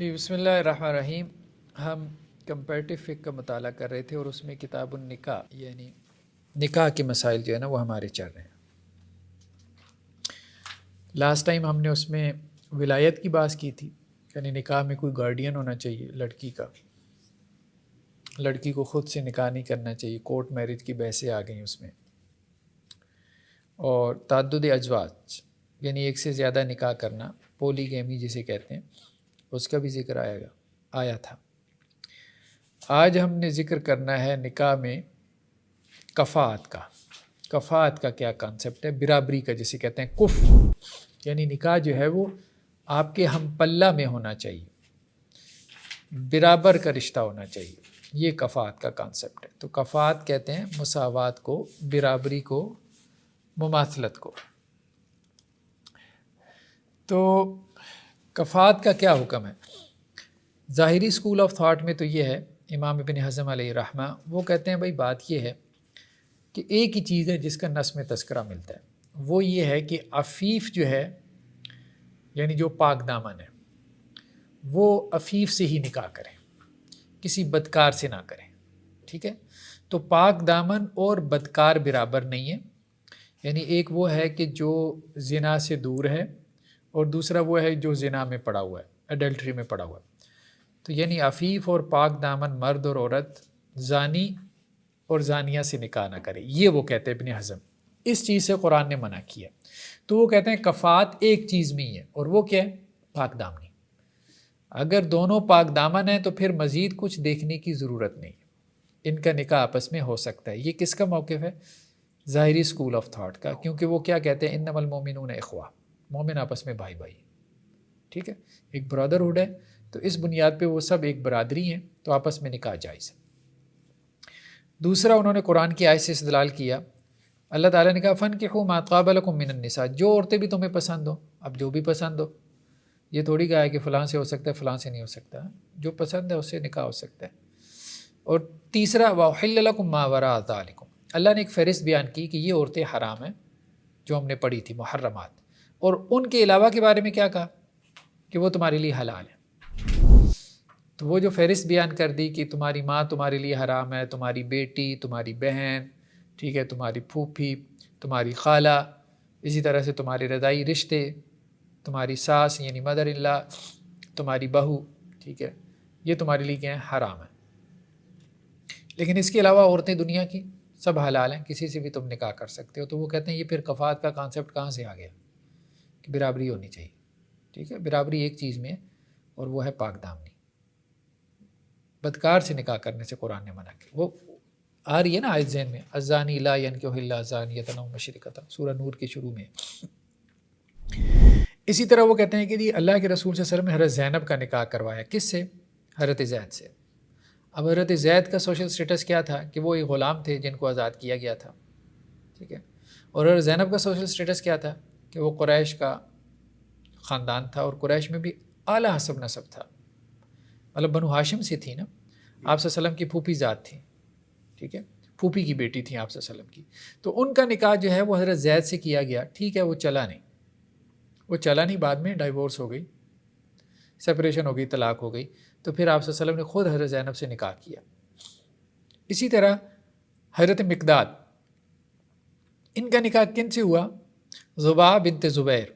جی بسم اللہ الرحمن الرحیم. ہم کمپیریٹیو فقہ کا مطالعہ کر رہے تھے اور اس میں کتاب النکاح یعنی نکاح کے مسائل جو ہے نا وہ ہمارے چل رہے ہیں. لاسٹ ٹائم ہم نے اس میں ولایت کی بات کی تھی، یعنی نکاح میں کوئی گارڈین ہونا چاہیے لڑکی کا، لڑکی کو خود سے نکاح نہیں کرنا چاہیے، کورٹ میرج کی بحثیں آ گئیں اس میں. اور تعدد ازواج یعنی ایک سے زیادہ نکاح کرنا، پولی گیمی جسے کہتے ہیں، اس کا بھی ذکر آیا تھا. آج ہم نے ذکر کرنا ہے نکاح میں کفاءت کا. کفاءت کا کیا کانسیپٹ ہے؟ برابری کا جسے کہتے ہیں کف، یعنی نکاح جو ہے وہ آپ کے ہم پلہ میں ہونا چاہیے، برابر کا رشتہ ہونا چاہیے. یہ کفاءت کا کانسیپٹ ہے. تو کفاءت کہتے ہیں مساوات کو، برابری کو، مماثلت کو. تو کفاءت کا کیا حکم ہے؟ ظاہری اسکول آف تھاٹ میں تو یہ ہے، امام ابن حزم علیہ رحمہ وہ کہتے ہیں بھائی بات یہ ہے کہ ایک ہی چیز ہے جس کا نص میں تذکرہ ملتا ہے، وہ یہ ہے کہ عفیف جو ہے یعنی جو پاک دامن ہے وہ عفیف سے ہی نکاح کریں، کسی بدکار سے نہ کریں. ٹھیک ہے؟ تو پاک دامن اور بدکار برابر نہیں ہے. یعنی ایک وہ ہے کہ جو زنا سے دور ہے اور دوسرا وہ ہے جو زنا میں پڑا ہوا ہے، ایڈلٹری میں پڑا ہوا ہے. تو یعنی عفیف اور پاک دامن مرد اور عورت زانی اور زانیہ سے نکاح نہ کرے، یہ وہ کہتے ہیں ابن حزم. اس چیز سے قرآن نے منع کیا. تو وہ کہتے ہیں کفاءت ایک چیز میں ہی ہے، اور وہ کیا ہے؟ پاک دامنی. اگر دونوں پاک دامن ہیں تو پھر مزید کچھ دیکھنے کی ضرورت نہیں، ان کا نکاح آپس میں ہو سکتا ہے. یہ کس کا موقف ہے؟ ظاہری اسکول آف تھاٹ کا، کیونکہ وہ کیا کہتے ہیں انما المؤمنون اخوہ، مومن آپس میں بھائی بھائی. ٹھیک ہے؟ ایک برادرہڈ ہے، تو اس بنیاد پہ وہ سب ایک برادری ہیں، تو آپس میں نکاح جائز ہے. دوسرا انہوں نے قرآن کی آیت سے استدلال کیا، اللہ تعالیٰ نے کہا فَانْكِحُوا مَا طَابَ لَكُم مِّنَ النِّسَاء، جو عورتیں بھی تمہیں پسند ہو. اب جو بھی پسند ہو، یہ تھوڑی کہا ہے کہ فلاں سے ہو سکتا ہے فلاں سے نہیں ہو سکتا، جو پسند ہے اس سے نکاح ہو سکتا ہے. اور تیسرا وَأُحِلَّ لَكُم مَّا وَرَاءَ ذَلِكُم، اللہ نے ایک فہرست بیان کی کہ یہ عورتیں حرام ہیں جو ہم نے پڑھی تھی محرمات، اور ان کے علاوہ کے بارے میں کیا کہا کہ وہ تمہارے لیے حلال ہے. تو وہ جو فہرست بیان کر دی کہ تمہاری ماں تمہارے لیے حرام ہے، تمہاری بیٹی، تمہاری بہن، ٹھیک ہے، تمہاری پھوپھی، تمہاری خالہ، اسی طرح سے تمہارے رضائی رشتے، تمہاری ساس یعنی مدر ان لا، تمہاری بہو، ٹھیک ہے، یہ تمہارے لیے کیا ہے؟ حرام ہے. لیکن اس کے علاوہ عورتیں دنیا کی سب حلال ہیں، کسی سے بھی تم نکاح کر سکتے ہو. تو وہ کہتے ہیں یہ پھر کفاءت کا کانسیپٹ کہاں سے آ گیا کہ برابری ہونی چاہیے. ٹھیک ہے، برابری ایک چیز میں ہے اور وہ ہے پاک دامنی. بدکار سے نکاح کرنے سے قرآن نے منع کیا. وہ آ رہی ہے نا آیت ذہن میں، الزانی لا ینکح الا زانیۃ او مشرکۃ، سورہ نور کے شروع میں. اسی طرح وہ کہتے ہیں کہ جی اللہ کے رسول صلی اللہ علیہ وسلم نے حضرت زینب کا نکاح کروایا، کس سے؟ حضرت زید سے. اب حضرت زید کا سوشل سٹیٹس کیا تھا کہ وہ ایک غلام تھے جن کو آزاد کیا گیا تھا. ٹھیک ہے، اور حضرت زینب کا سوشل سٹیٹس کیا تھا کہ وہ قریش کا خاندان تھا، اور قریش میں بھی اعلیٰ حسب نسب تھا، مطلب بنو ہاشم سے تھی نا. آپ صلی اللہ علیہ وسلم کی پھوپھی ذات تھیں، ٹھیک ہے، پھوپھی کی بیٹی تھیں آپ صلی اللہ علیہ وسلم کی. تو ان کا نکاح جو ہے وہ حضرت زید سے کیا گیا. ٹھیک ہے، وہ چلا نہیں، بعد میں ڈائیورس ہو گئی، سپریشن ہو گئی، طلاق ہو گئی. تو پھر آپ صلی اللہ علیہ وسلم نے خود حضرت زینب سے نکاح کیا. اسی طرح حضرت مقداد، ان کا نکاح کن سے ہوا؟ زبا بنت زبیر.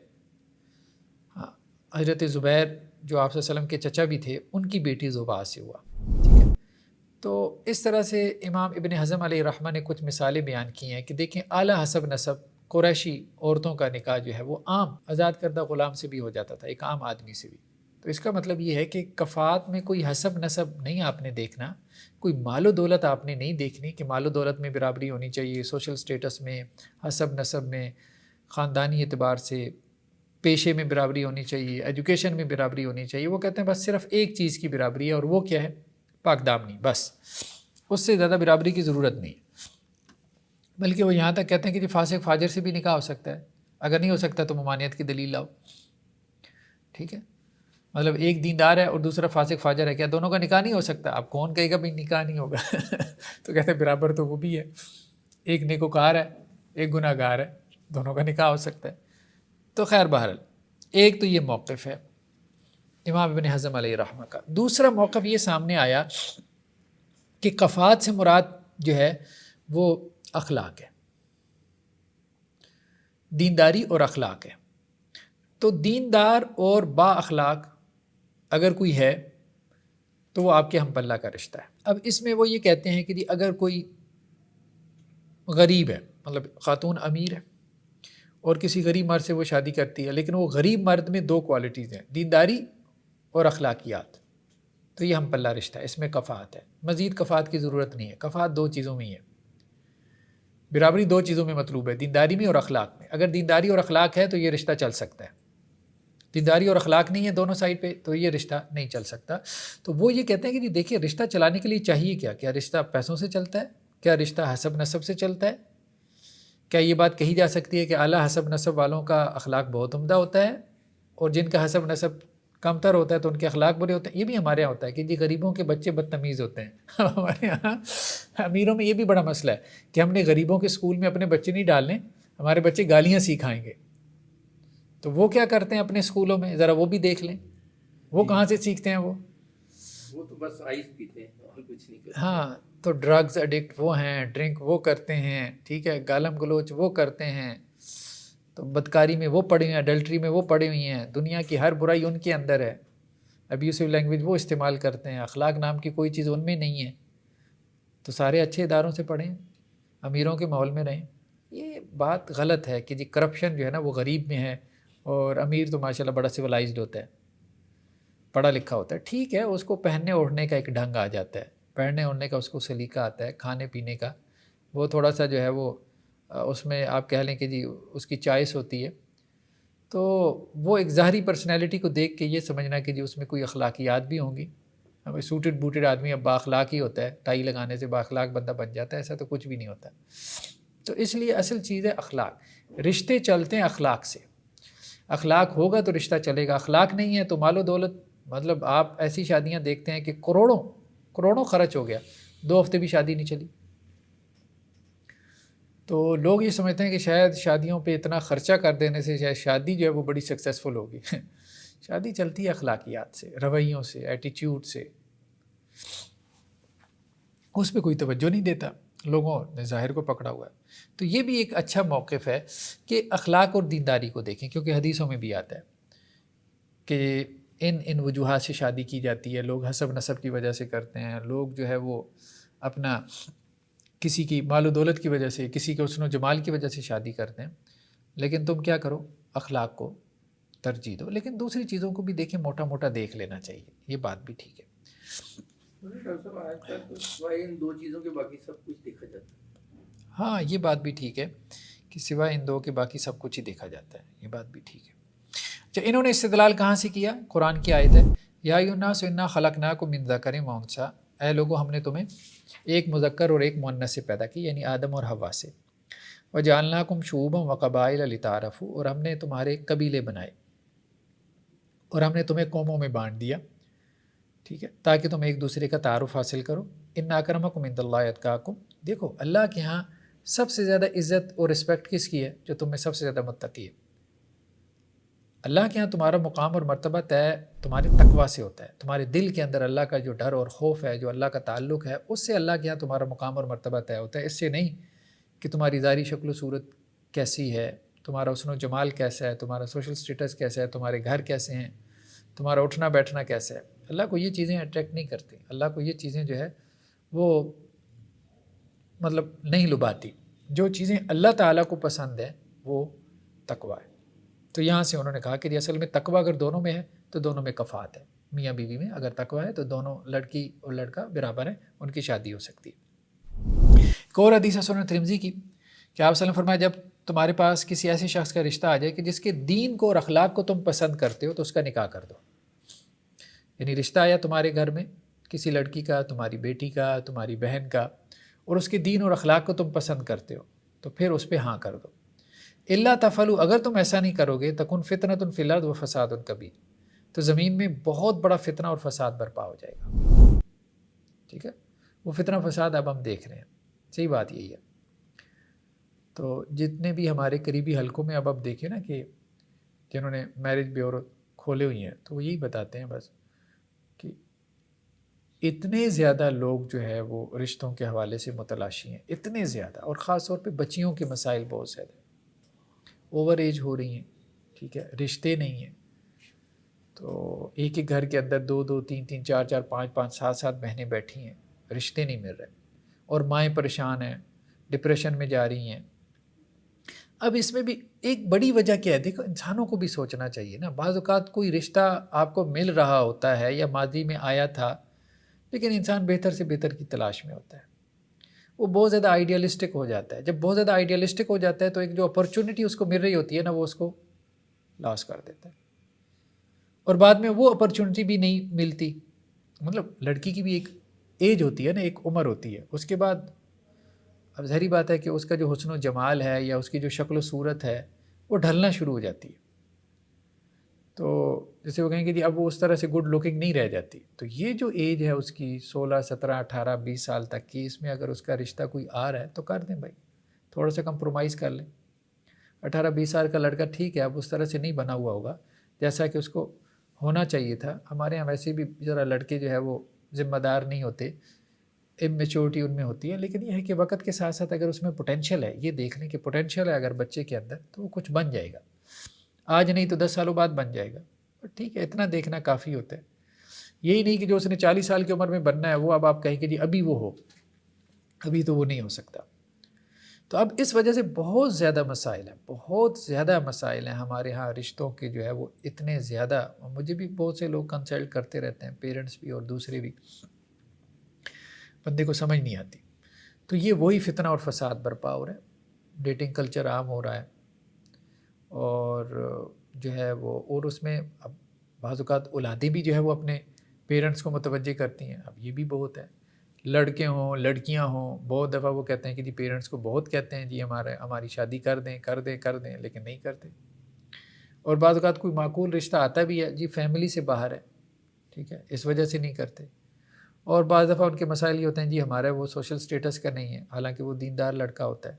ہاں، حضرت زبیر جو آپ صلی اللہ علیہ وسلم کے چچا بھی تھے، ان کی بیٹی زبا سے ہوا. ٹھیک ہے، تو اس طرح سے امام ابن حزم علیہ رحمہ نے کچھ مثالیں بیان کی ہیں کہ دیکھیں اعلیٰ حسب نسب قریشی عورتوں کا نکاح جو ہے وہ عام آزاد کردہ غلام سے بھی ہو جاتا تھا، ایک عام آدمی سے بھی. تو اس کا مطلب یہ ہے کہ کفاءت میں کوئی حسب نسب نہیں آپ نے دیکھنا، کوئی مال و دولت آپ نے نہیں دیکھنی کہ مال و دولت میں برابری ہونی چاہیے، سوشل سٹیٹس میں، حسب نسب میں، خاندانی اعتبار سے، پیشے میں برابری ہونی چاہیے، ایجوکیشن میں برابری ہونی چاہیے. وہ کہتے ہیں بس صرف ایک چیز کی برابری ہے، اور وہ کیا ہے؟ پاک دامنی. بس اس سے زیادہ برابری کی ضرورت نہیں. بلکہ وہ یہاں تک کہتے ہیں کہ جی فاسق فاجر سے بھی نکاح ہو سکتا ہے، اگر نہیں ہو سکتا تو ممانعت کی دلیل لاؤ. ٹھیک ہے، مطلب ایک دیندار ہے اور دوسرا فاسق فاجر ہے، کیا دونوں کا نکاح نہیں ہو سکتا؟ اب کون کہے گا بھی نکاح نہیں ہوگا؟ تو کہتے ہیں برابر تو وہ بھی ہے، ایک نیکوکار ہے ایک گناہ گار ہے، دونوں کا نکاح ہو سکتا ہے. تو خیر بہرحال ایک تو یہ موقف ہے. امام ابن حزم علیہ رحمہ کا۔ دوسرا موقف یہ سامنے آیا کہ کفات سے مراد جو ہے وہ اخلاق ہے، دینداری اور اخلاق ہے۔ تو دیندار اور با اخلاق اگر کوئی ہے تو وہ آپ کے ہم پلہ کا رشتہ ہے۔ اب اس میں وہ یہ کہتے ہیں کہ اگر کوئی غریب ہے، مطلب خاتون امیر ہے اور کسی غریب مرد سے وہ شادی کرتی ہے، لیکن وہ غریب مرد میں دو کوالٹیز ہیں، دینداری اور اخلاقیات، تو یہ ہم پلہ رشتہ ہے، اس میں کفات ہے، مزید کفات کی ضرورت نہیں ہے۔ کفات دو چیزوں میں ہی ہے، برابری دو چیزوں میں مطلوب ہے، دینداری میں اور اخلاق میں۔ اگر دینداری اور اخلاق ہے تو یہ رشتہ چل سکتا ہے، دینداری اور اخلاق نہیں ہے دونوں سائڈ پہ تو یہ رشتہ نہیں چل سکتا۔ تو وہ یہ کہتے ہیں کہ دیکھیے رشتہ چلانے کے لیے چاہیے کیا رشتہ پیسوں سے چلتا ہے؟ کیا رشتہ حسب نسب سے چلتا ہے؟ کیا یہ بات کہی جا سکتی ہے کہ اعلیٰ حسب نسب والوں کا اخلاق بہت عمدہ ہوتا ہے اور جن کا حسب نسب کم تر ہوتا ہے تو ان کے اخلاق برے ہوتے ہیں؟ یہ بھی ہمارے یہاں ہوتا ہے کہ غریبوں کے بچے بدتمیز ہوتے ہیں۔ ہمارے یہاں امیروں میں یہ بھی بڑا مسئلہ ہے کہ ہم نے غریبوں کے اسکول میں اپنے بچے نہیں ڈالنے، ہمارے بچے گالیاں سیکھائیں گے۔ تو وہ کیا کرتے ہیں اپنے اسکولوں میں، ذرا وہ بھی دیکھ لیں، وہ کہاں سے سیکھتے ہیں؟ وہ تو بس آئس پیتے ہیں اور کچھ نہیں کرتے۔ ہاں، تو ڈرگز ایڈکٹ وہ ہیں، ڈرنک وہ کرتے ہیں، ٹھیک ہے، گالم گلوچ وہ کرتے ہیں، تو بدکاری میں وہ پڑے ہوئے ہیں، اڈلٹری میں وہ پڑے ہوئی ہیں، دنیا کی ہر برائی ان کے اندر ہے، ابیوسو لینگویج وہ استعمال کرتے ہیں، اخلاق نام کی کوئی چیز ان میں نہیں ہے۔ تو سارے اچھے اداروں سے پڑھیں، امیروں کے ماحول میں رہیں۔ یہ بات غلط ہے کہ کرپشن جو ہے نا وہ غریب میں ہے اور امیر تو ماشاءاللہ بڑا سویلائزڈ ہوتا ہے، پڑھا لکھا ہوتا ہے، ٹھیک ہے، اس کو پہننے اوڑھنے کا ایک ڈھنگ آ جاتا ہے، پہننے اوڑھنے کا اس کو سلیقہ آتا ہے، کھانے پینے کا وہ تھوڑا سا جو ہے وہ اس میں آپ کہہ لیں کہ اس کی چوائس ہوتی ہے۔ تو وہ ایک ظاہری پرسنالٹی کو دیکھ کے یہ سمجھنا کہ اس میں کوئی اخلاقیات بھی ہوں گی، ہمیں سوٹڈ بوٹڈ آدمی اب با اخلاق ہی ہوتا ہے، ٹائی لگانے سے با اخلاق بندہ بن جاتا ہے، ایسا تو کچھ بھی نہیں ہوتا۔ تو اس لیے اصل چیز ہے اخلاق، رشتے چلتے ہیں اخلاق سے، اخلاق ہوگا تو رشتہ چلے گا، اخلاق نہیں ہے تو مال و دولت، مطلب آپ ایسی شادیاں دیکھتے ہیں کہ کروڑوں خرچ ہو گیا، 2 ہفتے بھی شادی نہیں چلی۔ تو لوگ یہ سمجھتے ہیں کہ شاید شادیوں پہ اتنا خرچہ کر دینے سے شاید شادی جو ہے وہ بڑی سکسیزفل ہوگی۔ شادی چلتی ہے اخلاقیات سے، رویوں سے، ایٹیچیوڈ سے، اس پہ کوئی توجہ نہیں دیتا، لوگوں نے ظاہر کو پکڑا ہوا ہے۔ تو یہ بھی ایک اچھا موقف ہے کہ اخلاق اور دینداری کو دیکھیں، کیونکہ حدیثوں میں بھی آتا ہے کہ ان وجوہات سے شادی کی جاتی ہے، لوگ حسب نسب کی وجہ سے کرتے ہیں، لوگ جو ہے وہ اپنا کسی کی مال و دولت کی وجہ سے، کسی کے حسن و جمال کی وجہ سے شادی کرتے ہیں، لیکن تم کیا کرو، اخلاق کو ترجیح دو۔ لیکن دوسری چیزوں کو بھی دیکھیں، موٹا موٹا دیکھ لینا چاہیے، یہ بات بھی ٹھیک ہے۔ ڈاکٹر صاحب آج کل تو سوائے ان 2 چیزوں کے باقی سب کچھ دیکھا جاتا ہے۔ ہاں، یہ بات بھی ٹھیک ہے کہ سوائے ان 2 کے باقی سب کچھ ہی دیکھا جاتا ہے، یہ بات بھی ٹھیک ہے۔ اچھا، انہوں نے استدلال کہاں سے کیا؟ قرآن کی آیت ہے، یا ایھا الناس انا خلقناکم من ذکر و انثی، اے لوگو ہم نے تمہیں ایک مذکر اور ایک مؤنث سے پیدا کی، یعنی آدم اور حوا سے، وجعلناکم شعوبا وقبائل لتعارفوا، اور ہم نے تمہارے قبیلے بنائے اور ہم نے تمہیں قوموں میں بانٹ دیا، ٹھیک ہے، تاکہ تم ایک دوسرے کا تعارف حاصل کرو۔ ان اکرمکم عند اللہ اتقاکم، دیکھو اللہ کے ہاں سب سے زیادہ عزت اور رسپیکٹ کس کی ہے؟ جو تم میں سب سے زیادہ متقی ہے۔ اللہ کے ہاں تمہارا مقام اور مرتبہ طے تمہارے تقوی سے ہوتا ہے، تمہارے دل کے اندر اللہ کا جو ڈر اور خوف ہے، جو اللہ کا تعلق ہے، اس سے اللہ کے ہاں تمہارا مقام اور مرتبہ طے ہوتا ہے، اس سے نہیں کہ تمہاری ظاہری شکل و صورت کیسی ہے، تمہارا حسن و جمال کیسا ہے، تمہارا سوشل سٹیٹس کیسا ہے، تمہارے گھر کیسے ہیں، تمہارا اٹھنا بیٹھنا کیسا ہے۔ اللہ کو یہ چیزیں اٹریکٹ نہیں کرتی، اللہ کو یہ چیزیں جو ہے وہ مطلب نہیں لباتی۔ جو چیزیں اللہ تعالیٰ کو پسند ہے وہ تقوی ہے۔ تو یہاں سے انہوں نے کہا کہ اصل میں تقوی اگر دونوں میں ہے تو دونوں میں کفات ہے، میاں بیوی میں اگر تقوی ہے تو دونوں لڑکی اور لڑکا برابر ہیں، ان کی شادی ہو سکتی ہے۔ ایک اور حدیث ہے سنن ترمذی کی کہ آپ صلی اللہ علیہ وسلم فرمایا، جب تمہارے پاس کسی ایسے شخص کا رشتہ آ جائے کہ جس کے دین کو اور اخلاق کو تم پسند کرتے ہو تو اس کا نکاح کر دو۔ یعنی رشتہ آیا تمہارے گھر میں کسی لڑکی کا، تمہاری بیٹی کا، تمہاری بہن کا، اور اس کے دین اور اخلاق کو تم پسند کرتے ہو تو پھر اس پہ ہاں کر دو۔ اللہ تفعلوا، اگر تم ایسا نہیں کرو گے، تکن فتنۃ فی الارض و فساد کبیر، تو زمین میں بہت بڑا فتنہ اور فساد برپا ہو جائے گا۔ ٹھیک ہے، وہ فتنہ فساد اب ہم دیکھ رہے ہیں، صحیح بات یہی ہے۔ تو جتنے بھی ہمارے قریبی حلقوں میں اب دیکھیں نا کہ جنہوں نے میرج بیورو کھولے ہوئی ہیں تو وہ یہی بتاتے ہیں بس کہ اتنے زیادہ لوگ جو ہے وہ رشتوں کے حوالے سے متلاشی ہیں، اتنے زیادہ، اور خاص طور پہ بچیوں کے مسائل بہت زیادہ، اوور ایج ہو رہی ہیں، ٹھیک ہے، رشتے نہیں ہیں، تو ایک ایک گھر کے اندر 2 2 3 3 4 4 5 5 7 7 بہنیں بیٹھی ہیں، رشتے نہیں مل رہے، اور مائیں پریشان ہیں، ڈپریشن میں جا رہی ہیں۔ اب اس میں بھی ایک بڑی وجہ کیا ہے، دیکھو انسانوں کو بھی سوچنا چاہیے نا، بعض اوقات کوئی رشتہ آپ کو مل رہا ہوتا ہے یا ماضی میں آیا تھا، لیکن انسان بہتر سے بہتر کی تلاش میں ہوتا ہے، وہ بہت زیادہ آئیڈیالسٹک ہو جاتا ہے، جب بہت زیادہ آئیڈیالسٹک ہو جاتا ہے تو ایک جو اپرچونٹی اس کو مل رہی ہوتی ہے نا، وہ اس کو لاس کر دیتا ہے، اور بعد میں وہ اپرچونٹی بھی نہیں ملتی، مطلب لڑکی کی بھی ایک ایج ہوتی ہے نا، ایک عمر ہوتی ہے، اس کے بعد اب ظاہری بات ہے کہ اس کا جو حسن و جمال ہے یا اس کی جو شکل و صورت ہے وہ ڈھلنا شروع ہو جاتی ہے، تو جیسے وہ کہیں کہ جی اب وہ اس طرح سے گڈ لکنگ نہیں رہ جاتی، تو یہ جو ایج ہے اس کی 16 17 18 20 سال تک کی، اس میں اگر اس کا رشتہ کوئی آ رہا ہے تو کر دیں بھائی، تھوڑا سا کمپرومائز کر لیں۔ 18 20 سال کا لڑکا ٹھیک ہے، اب اس طرح سے نہیں بنا ہوا ہوگا جیسا کہ اس کو ہونا چاہیے تھا، ہمارے یہاں ویسے بھی ذرا لڑکے جو ہے وہ ذمہ دار نہیں ہوتے، میچورٹی ان میں ہوتی ہے، لیکن یہ ہے کہ وقت کے ساتھ ساتھ اگر اس میں پوٹینشیل ہے، یہ دیکھ لیں کہ پوٹینشیل ہے اگر بچے کے اندر تو وہ کچھ بن جائے گا، آج نہیں تو 10 سالوں بعد بن جائے گا، ٹھیک ہے، اتنا دیکھنا کافی ہوتا ہے، یہی نہیں کہ جو اس نے 40 سال کی عمر میں بننا ہے وہ اب آپ کہیں کہ جی ابھی وہ ہو، ابھی تو وہ نہیں ہو سکتا۔ تو اب اس وجہ سے بہت زیادہ مسائل ہیں، بہت زیادہ مسائل ہیں ہمارے ہاں رشتوں کے جو ہے وہ اتنے زیادہ، مجھے بھی بہت سے لوگ کنسلٹ کرتے رہتے ہیں، پیرنٹس بھی اور دوسرے بھی، بندے کو سمجھ نہیں آتی، تو یہ وہی فتنہ اور فساد برپا ہو رہا ہے، ڈیٹنگ کلچر عام ہو رہا ہے، اور جو ہے وہ، اور اس میں اب بعض اوقات اولادیں بھی جو ہے وہ اپنے پیرنٹس کو متوجہ کرتی ہیں، اب یہ بھی بہت ہے، لڑکے ہوں لڑکیاں ہوں، بہت دفعہ وہ کہتے ہیں کہ جی پیرنٹس کو بہت کہتے ہیں جی ہماری شادی کر دیں کر دیں کر دیں، لیکن نہیں کرتے، اور بعض اوقات کوئی معقول رشتہ آتا بھی ہے جی فیملی سے باہر ہے، ٹھیک ہے، اس وجہ سے نہیں کرتے، اور بعض دفعہ ان کے مسائل یہ ہوتے ہیں جی ہمارا وہ سوشل سٹیٹس کا نہیں ہے، حالانکہ وہ دیندار لڑکا ہوتا ہے۔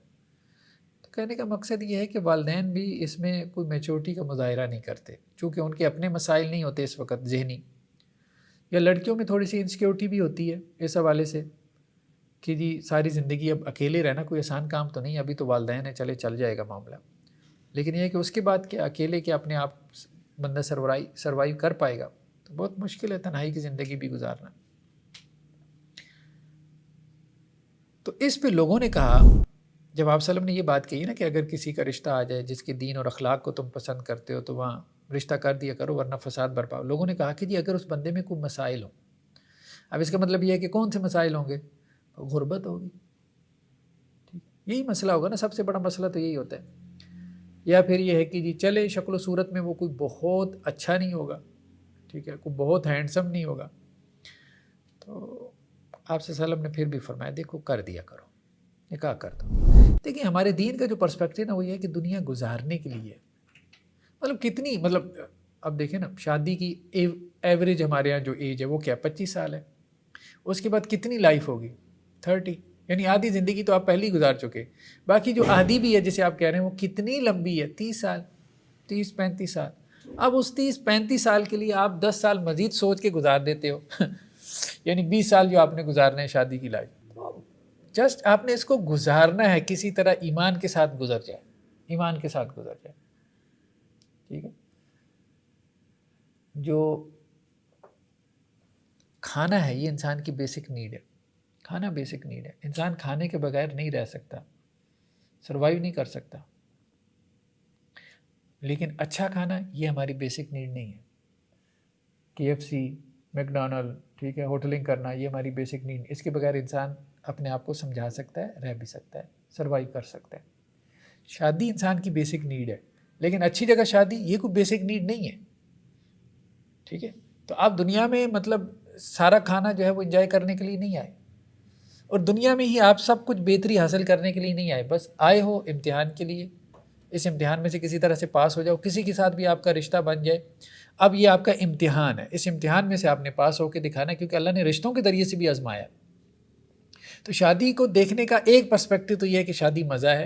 تو کہنے کا مقصد یہ ہے کہ والدین بھی اس میں کوئی میچورٹی کا مظاہرہ نہیں کرتے، چونکہ ان کے اپنے مسائل نہیں ہوتے اس وقت ذہنی، یا لڑکیوں میں تھوڑی سی انسیکیورٹی بھی ہوتی ہے اس حوالے سے کہ جی ساری زندگی اب اکیلے رہنا کوئی آسان کام تو نہیں، ابھی تو والدین ہیں، چلے چل جائے گا معاملہ، لیکن یہ ہے کہ اس کے بعد کیا اکیلے کے اپنے آپ بندہ سروائیو کر پائے گا، تو بہت مشکل ہے تنہائی کی زندگی بھی گزارنا۔ تو اس پہ لوگوں نے کہا، جب آپ وسلم نے یہ بات کہی نا کہ اگر کسی کا رشتہ آ جائے جس کے دین اور اخلاق کو تم پسند کرتے ہو تو وہاں رشتہ کر دیا کرو ورنہ فساد برپا ہو، لوگوں نے کہا کہ جی اگر اس بندے میں کوئی مسائل ہوں، اب اس کا مطلب یہ ہے کہ کون سے مسائل ہوں گے، غربت ہوگی، ٹھیک، یہی مسئلہ ہوگا نا، سب سے بڑا مسئلہ تو یہی ہوتا ہے، یا پھر یہ ہے کہ جی چلے شکل و صورت میں وہ کوئی بہت اچھا نہیں ہوگا، ٹھیک ہے، کوئی بہت ہینڈسم نہیں ہوگا، تو آپ صلی اللہ علیہ وسلم نے پھر بھی فرمایا دیکھو کر دیا کرو، نکاح کر دو۔ دیکھیں ہمارے دین کا جو پرسپیکٹو نا وہ یہ ہے کہ دنیا گزارنے کے لیے، مطلب کتنی، مطلب اب دیکھیں نا شادی کی ایوریج ہمارے یہاں جو ایج ہے وہ کیا 25 سال ہے، اس کے بعد کتنی لائف ہوگی 30، یعنی آدھی زندگی تو آپ پہلے ہی گزار چکے، باقی جو آدھی بھی ہے جسے آپ کہہ رہے ہیں وہ کتنی لمبی ہے، 30 سال، 30 35 سال، اب اس 30 35 سال کے لیے آپ 10 سال مزید سوچ کے گزار دیتے ہو یعنی 20 سال جو آپ نے گزارنا ہے شادی کی لائف، جسٹ آپ نے اس کو گزارنا ہے کسی طرح ایمان کے ساتھ گزر جائے، ایمان کے ساتھ گزر جائے، ٹھیک ہے۔ جو کھانا ہے یہ انسان کی بیسک نیڈ ہے، کھانا بیسک نیڈ ہے، انسان کھانے کے بغیر نہیں رہ سکتا، سروائیو نہیں کر سکتا، لیکن اچھا کھانا یہ ہماری بیسک نیڈ نہیں ہے، KFC میکڈونلڈ، ٹھیک ہے، ہوٹلنگ کرنا یہ ہماری بیسک نیڈ، اس کے بغیر انسان اپنے آپ کو سمجھا سکتا ہے، رہ بھی سکتا ہے، سروائیو کر سکتا ہے۔ شادی انسان کی بیسک نیڈ ہے، لیکن اچھی جگہ شادی یہ کوئی بیسک نیڈ نہیں ہے، ٹھیک ہے۔ تو آپ دنیا میں مطلب سارا کھانا جو ہے وہ انجوائے کرنے کے لیے نہیں آئے، اور دنیا میں ہی آپ سب کچھ بہتری حاصل کرنے کے لیے نہیں آئے، بس آئے ہو امتحان کے لیے، اس امتحان میں سے کسی طرح سے پاس ہو جاؤ، کسی کے ساتھ بھی آپ کا رشتہ بن جائے، اب یہ آپ کا امتحان ہے، اس امتحان میں سے آپ نے پاس ہو کے دکھانا ہے، کیونکہ اللہ نے رشتوں کے ذریعے سے بھی آزمایا۔ تو شادی کو دیکھنے کا ایک پرسپیکٹو تو یہ ہے کہ شادی مزہ ہے،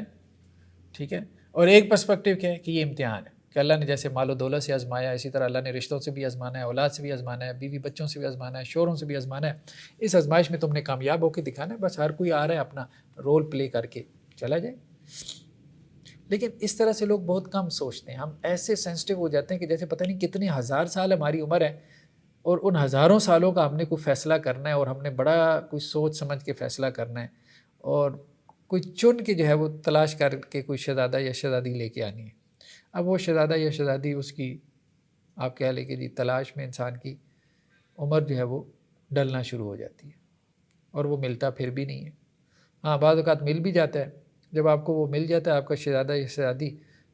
ٹھیک ہے، اور ایک پرسپیکٹو کیا ہے کہ یہ امتحان ہے، کہ اللہ نے جیسے مال و دولت سے آزمایا، اسی طرح اللہ نے رشتوں سے بھی آزمانا ہے، اولاد سے بھی آزمانا ہے، بیوی بچوں سے بھی آزمانا ہے، شوہروں سے بھی آزمانا ہے. اس آزمائش میں تم نے کامیاب ہو کے دکھانا ہے. بس ہر کوئی آ رہا ہے اپنا رول پلے کر کے چلا جائے. لیکن اس طرح سے لوگ بہت کم سوچتے ہیں. ہم ایسے سینسٹیو ہو جاتے ہیں کہ جیسے پتہ نہیں کتنے ہزار سال ہماری عمر ہے، اور ان ہزاروں سالوں کا ہم نے کوئی فیصلہ کرنا ہے، اور ہم نے بڑا کوئی سوچ سمجھ کے فیصلہ کرنا ہے، اور کوئی چن کے جو ہے وہ تلاش کر کے کوئی شہزادہ یا شہزادی لے کے آنی ہے. اب وہ شہزادہ یا شہزادی اس کی آپ کہہ لیں کہ جی تلاش میں انسان کی عمر جو ہے وہ ڈلنا شروع ہو جاتی ہے، اور وہ ملتا پھر بھی نہیں ہے. ہاں بعض اوقات مل بھی جاتا ہے. جب آپ کو وہ مل جاتا ہے آپ کا شہزادہ یا شہزادی،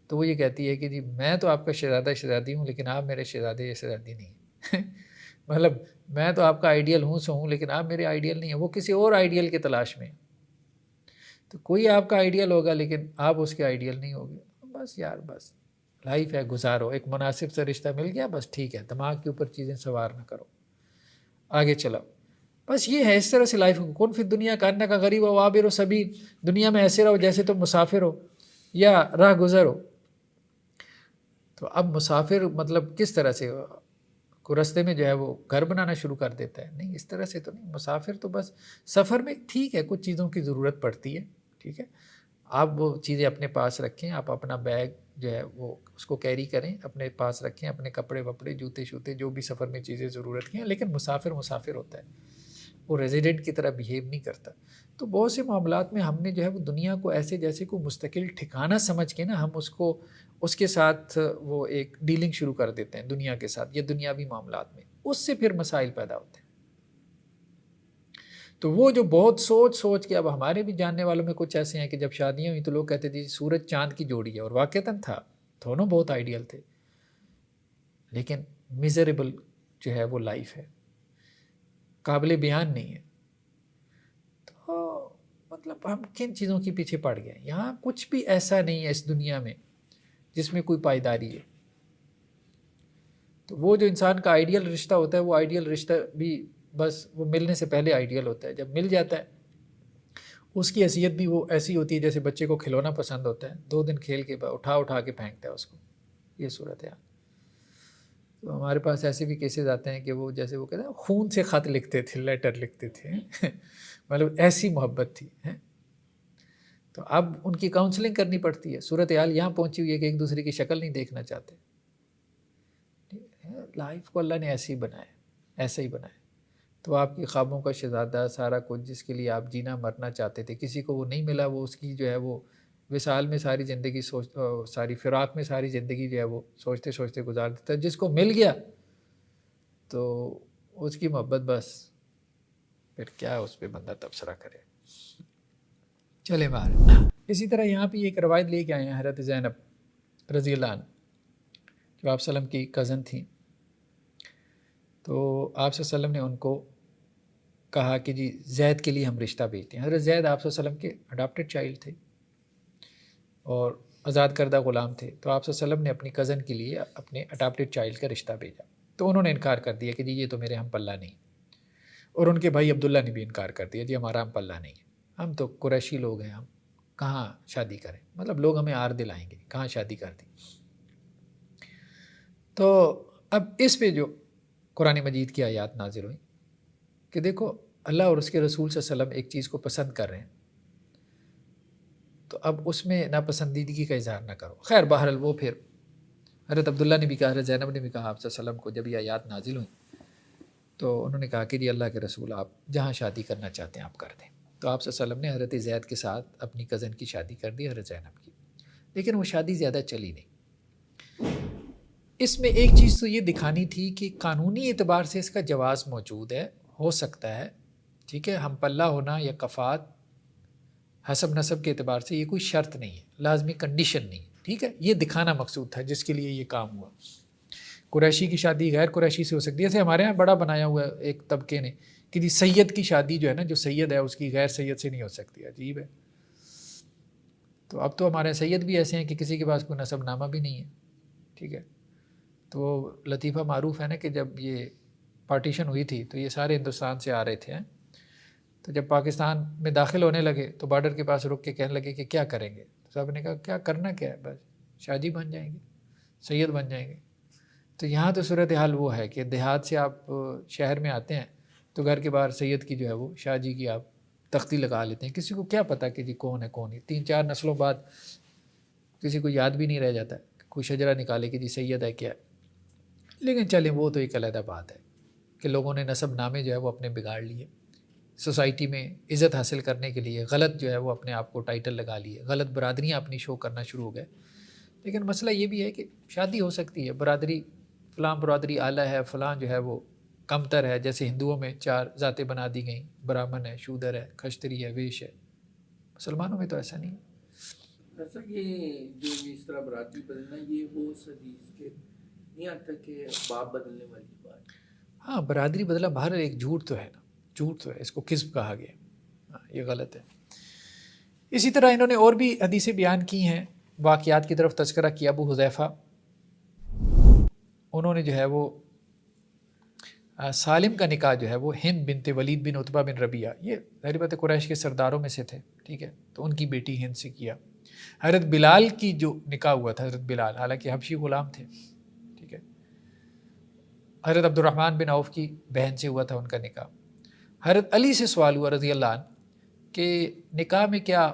تو وہ یہ کہتی ہے کہ جی میں تو آپ کا شہزادہ شہزادی ہوں، لیکن آپ میرے شہزادے یا شہزادی نہیں ہیں. مطلب میں تو آپ کا آئیڈیل ہوں سو ہوں، لیکن آپ میرے آئیڈیل نہیں ہیں. وہ کسی اور آئیڈیل کی تلاش میں. تو کوئی آپ کا آئیڈیل ہوگا لیکن آپ اس کے آئیڈیل نہیں ہوگے. بس یار بس لائف ہے، گزارو. ایک مناسب سا رشتہ مل گیا بس ٹھیک ہے، دماغ کے اوپر چیزیں سوار نہ کرو، آگے چلاؤ. بس یہ ہے، اس طرح سے لائف. کون فی دنیا کا انہ کا غریب و عابر و سبیل. دنیا میں ایسے رہو جیسے تم مسافر ہو یا راہ گزر ہو. تو اب مسافر مطلب کس طرح سے کو رستے میں جو ہے وہ گھر بنانا شروع کر دیتا ہے؟ نہیں، اس طرح سے تو نہیں. مسافر تو بس سفر میں ٹھیک ہے کچھ چیزوں کی ضرورت پڑتی ہے، ٹھیک ہے، آپ وہ چیزیں اپنے پاس رکھیں، آپ اپنا بیگ جو ہے وہ اس کو کیری کریں، اپنے پاس رکھیں، اپنے کپڑے وپڑے جوتے شوتے جو بھی سفر میں چیزیں ضرورت کی ہیں. لیکن مسافر مسافر ہوتا ہے، وہ ریزیڈنٹ کی طرح بیہیو نہیں کرتا. تو بہت سے معاملات میں ہم نے جو ہے وہ دنیا کو ایسے جیسے کوئی مستقل ٹھکانہ سمجھ کے نا ہم اس کے ساتھ وہ ایک ڈیلنگ شروع کر دیتے ہیں دنیا کے ساتھ یا دنیاوی معاملات میں. اس سے پھر مسائل پیدا ہوتے ہیں. تو وہ جو بہت سوچ کے، اب ہمارے بھی جاننے والوں میں کچھ ایسے ہیں کہ جب شادیاں ہوئیں تو لوگ کہتے تھے سورج چاند کی جوڑی ہے، اور واقعتاً تھا، دونوں بہت آئیڈیل تھے، لیکن میزریبل جو ہے وہ لائف ہے، قابل بیان نہیں ہے. تو مطلب ہم کن چیزوں کے پیچھے پڑ گئے؟ یہاں کچھ بھی ایسا نہیں ہے اس دنیا میں جس میں کوئی پائیداری ہے. تو وہ جو انسان کا آئیڈیل رشتہ ہوتا ہے، وہ آئیڈیل رشتہ بھی بس وہ ملنے سے پہلے آئیڈیل ہوتا ہے. جب مل جاتا ہے اس کی حیثیت بھی وہ ایسی ہوتی ہے جیسے بچے کو کھلونا پسند ہوتا ہے، 2 دن کھیل کے اٹھا کے پھینکتا ہے اس کو. یہ صورت ہے. تو ہمارے پاس ایسے بھی کیسز آتے ہیں کہ وہ جیسے وہ کہتے ہیں خون سے خط لکھتے تھے، لیٹر لکھتے تھے، مطلب ایسی محبت تھی. تو اب ان کی کاؤنسلنگ کرنی پڑتی ہے. صورتحال یہاں پہنچی ہوئی ہے کہ ایک دوسرے کی شکل نہیں دیکھنا چاہتے. لائف کو اللہ نے ایسے ہی بنایا، ایسے ہی بنایا. تو آپ کی خوابوں کا شہزادہ سارا کچھ جس کے لیے آپ جینا مرنا چاہتے تھے، کسی کو وہ نہیں ملا، وہ اس کی جو ہے وہ وصال میں ساری زندگی ساری فراق میں ساری زندگی جو ہے وہ سوچتے سوچتے گزار دیتا ہے. جس کو مل گیا تو اس کی محبت بس پھر کیا اس پہ بندہ تبصرہ کرے. چلے باہر. اسی طرح یہاں پہ ایک روایت لے کے آئے ہیں حضرت زینب رضی اللہ عنہ، جو آپ صلی اللہ علیہ وسلم کی کزن تھیں. تو آپ صلی اللہ علیہ وسلم نے ان کو کہا کہ جی زید کے لیے ہم رشتہ بھیجتے ہیں. حضرت زید آپ صلی اللہ علیہ وسلم کے اڈاپٹڈ چائلڈ تھے اور آزاد کردہ غلام تھے. تو آپ صلی اللہ علیہ وسلم نے اپنی کزن کے لیے اپنے اڈاپٹڈ چائلڈ کا رشتہ بھیجا. تو انہوں نے انکار کر دیا کہ جی یہ تو میرے ہم پلہ نہیں. اور ان کے بھائی عبداللہ نے بھی انکار کر دیا، جی ہمارا ہم پلہ نہیں ہے، ہم تو قریشی لوگ ہیں، ہم کہاں شادی کریں، مطلب لوگ ہمیں آر دلائیں گے، کہاں شادی کر دی. تو اب اس پہ جو قرآن مجید کی آیات نازل ہوئیں کہ دیکھو اللہ اور اس کے رسول صلی اللہ علیہ وسلم ایک چیز کو پسند کر رہے ہیں، تو اب اس میں ناپسندیدگی کا اظہار نہ کرو. خیر بہرحال وہ پھر حضرت عبداللہ نے بھی کہا، حضرت زینب نے بھی کہا آپ صلی اللہ علیہ وسلم کو جب یہ آیات نازل ہوئیں تو انہوں نے کہا کہ جی اللہ کے رسول آپ جہاں شادی کرنا چاہتے ہیں آپ کر دیں. تو آپ صلی اللہ علیہ وسلم نے حضرت زید کے ساتھ اپنی کزن کی شادی کر دی، حضرت زینب کی. لیکن وہ شادی زیادہ چلی نہیں. اس میں ایک چیز تو یہ دکھانی تھی کہ قانونی اعتبار سے اس کا جواز موجود ہے، ہو سکتا ہے، ٹھیک ہے، ہم پلہ ہونا یا کفات حسب نسب کے اعتبار سے یہ کوئی شرط نہیں ہے، لازمی کنڈیشن نہیں ہے، ٹھیک ہے. یہ دکھانا مقصود تھا جس کے لیے یہ کام ہوا. قریشی کی شادی غیر قریشی سے ہو سکتی ہے. جیسے ہمارے یہاں بڑا بنایا ہوا ہے ایک طبقے نے کہ جی سید کی شادی جو ہے نا، جو سید ہے اس کی غیر سید سے نہیں ہو سکتی. عجیب ہے. تو اب تو ہمارے سید بھی ایسے ہیں کہ کسی کے پاس کوئی نسب نامہ بھی نہیں ہے، ٹھیک ہے. تو لطیفہ معروف ہے نا کہ جب یہ پارٹیشن ہوئی تھی تو یہ سارے ہندوستان سے آ رہے تھے، تو جب پاکستان میں داخل ہونے لگے تو بارڈر کے پاس رک کے کہنے لگے کہ کیا کریں گے. تو صاحب نے کہا کیا کرنا کیا ہے، بس شادی بن جائیں گے. سید بن جائیں گے. تو یہاں تو صورتحال وہ ہے کہ دیہات سے آپ شہر میں آتے ہیں تو گھر کے باہر سید کی جو ہے وہ شاہ جی کی آپ تختی لگا لیتے ہیں. کسی کو کیا پتہ کہ جی کون ہے کون نہیں. 3-4 نسلوں بعد کسی کو یاد بھی نہیں رہ جاتا کوئی شجرا نکالے کہ جی سید ہے کیا ہے. لیکن چلیں وہ تو ایک علیحدہ بات ہے کہ لوگوں نے نسب نامے جو ہے وہ اپنے بگاڑ لیے. سوسائٹی میں عزت حاصل کرنے کے لیے غلط جو ہے وہ اپنے آپ کو ٹائٹل لگا لیے, غلط برادریاں اپنی شو کرنا شروع ہو گئے. لیکن مسئلہ یہ بھی ہے کہ شادی ہو سکتی ہے, برادری فلاں برادری اعلیٰ ہے, فلاں جو ہے وہ کمتر ہے. جیسے ہندوؤں میں 4 ذاتیں بنا دی گئیں, برہمن ہے, شودر ہے, کھشتری ہے, ویش ہے. مسلمانوں میں تو ایسا نہیں ہے. ایسا یہ جو اس طرح برادری بدلنا یہ وہ حدیث کے نہیں آتا کہ باپ بدلنے والی بات. ہاں برادری بدلا باہر ایک جھوٹ تو ہے نا, جھوٹ تو ہے, اس کو کذب کہا گیا. یہ غلط ہے. اسی طرح انہوں نے اور بھی حدیثیں بیان کی ہیں, واقعات کی طرف تذکرہ کیا. ابو حذیفہ انہوں نے جو ہے وہ سالم کا نکاح جو ہے وہ ہند بنت ولید بن عتبہ بن ربیعہ, یہ ظاہر بات قریش کے سرداروں میں سے تھے, ٹھیک ہے, تو ان کی بیٹی ہند سے کیا. حضرت بلال کی جو نکاح ہوا تھا, حضرت بلال حالانکہ حبشی غلام تھے, ٹھیک ہے, حضرت عبد الرحمن بن عوف کی بہن سے ہوا تھا ان کا نکاح. حضرت علی سے سوال ہوا رضی اللہ عنہ کہ نکاح میں کیا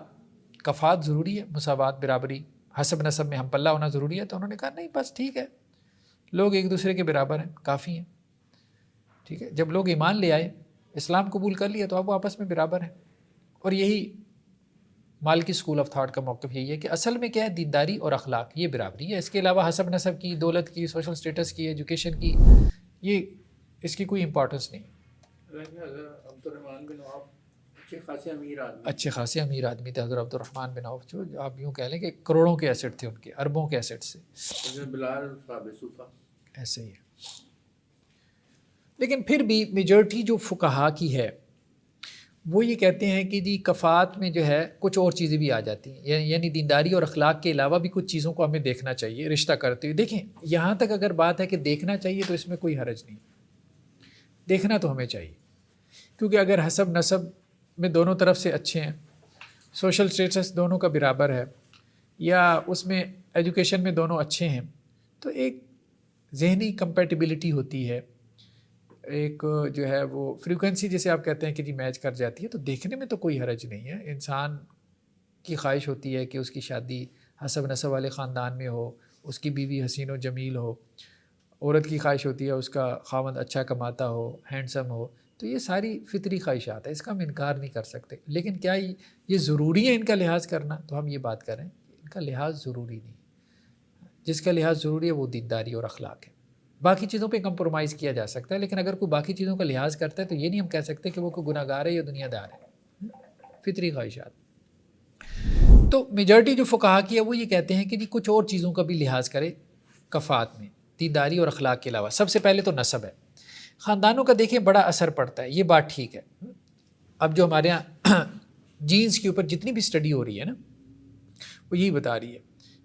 کفات ضروری ہے, مساوات برابری حسب نسب میں ہم پلہ ہونا ضروری ہے؟ تو انہوں نے کہا نہیں, بس ٹھیک ہے, لوگ ایک دوسرے کے برابر ہیں, کافی ہیں. ٹھیک ہے, جب لوگ ایمان لے آئے, اسلام قبول کر لیا, تو اب وہ آپس میں برابر ہیں. اور یہی مالکی اسکول آف تھاٹ کا موقف یہی ہے کہ اصل میں کیا ہے, دینداری اور اخلاق یہ برابری ہے. اس کے علاوہ حسب نسب کی, دولت کی, سوشل سٹیٹس کی, ایجوکیشن کی, یہ اس کی کوئی امپورٹنس نہیں. عبد الرحمن بن عوف اچھے خاصے امیر آدمی تھے حضرت عبد الرحمن بن عوف, جو آپ یوں کہہ لیں کہ کروڑوں کے ایسٹ تھے ان کے, اربوں کے ایسٹ سے. بلال صاحب صوفہ ایسے ہی ہے. لیکن پھر بھی میجورٹی جو فقہا کی ہے وہ یہ کہتے ہیں کہ جی کفات میں جو ہے کچھ اور چیزیں بھی آ جاتی ہیں, یعنی دینداری اور اخلاق کے علاوہ بھی کچھ چیزوں کو ہمیں دیکھنا چاہیے رشتہ کرتے ہوئے. دیکھیں یہاں تک اگر بات ہے کہ دیکھنا چاہیے تو اس میں کوئی حرج نہیں, دیکھنا تو ہمیں چاہیے, کیونکہ اگر حسب نسب میں دونوں طرف سے اچھے ہیں, سوشل اسٹیٹس دونوں کا برابر ہے, یا اس میں ایجوکیشن میں دونوں اچھے ہیں, تو ایک ذہنی کمپیٹیبلٹی ہوتی ہے, ایک جو ہے وہ فریکوینسی جیسے آپ کہتے ہیں کہ جی میچ کر جاتی ہے, تو دیکھنے میں تو کوئی حرج نہیں ہے. انسان کی خواہش ہوتی ہے کہ اس کی شادی حسب نسب والے خاندان میں ہو, اس کی بیوی حسین و جمیل ہو. عورت کی خواہش ہوتی ہے اس کا خاوند اچھا کماتا ہو, ہینڈسم ہو. تو یہ ساری فطری خواہشات ہیں, اس کا ہم انکار نہیں کر سکتے. لیکن کیا یہ ضروری ہے ان کا لحاظ کرنا؟ تو ہم یہ بات کریں ان کا لحاظ ضروری نہیں. جس کا لحاظ ضروری ہے وہ دینداری اور اخلاق ہے. باقی چیزوں پہ کمپرومائز کیا جا سکتا ہے, لیکن اگر کوئی باقی چیزوں کا لحاظ کرتا ہے تو یہ نہیں ہم کہہ سکتے کہ وہ کوئی گناہ گار ہے یا دنیا دار ہے. فطری خواہشات. تو میجورٹی جو فقہا کی ہے وہ یہ کہتے ہیں کہ جی کچھ اور چیزوں کا بھی لحاظ کرے کفات میں, دینداری اور اخلاق کے علاوہ. سب سے پہلے تو نسب ہے. خاندانوں کا دیکھیں بڑا اثر پڑتا ہے, یہ بات ٹھیک ہے. اب جو ہمارے یہاں جینز کے اوپر جتنی بھی اسٹڈی ہو رہی ہے نا, وہ یہی بتا رہی ہے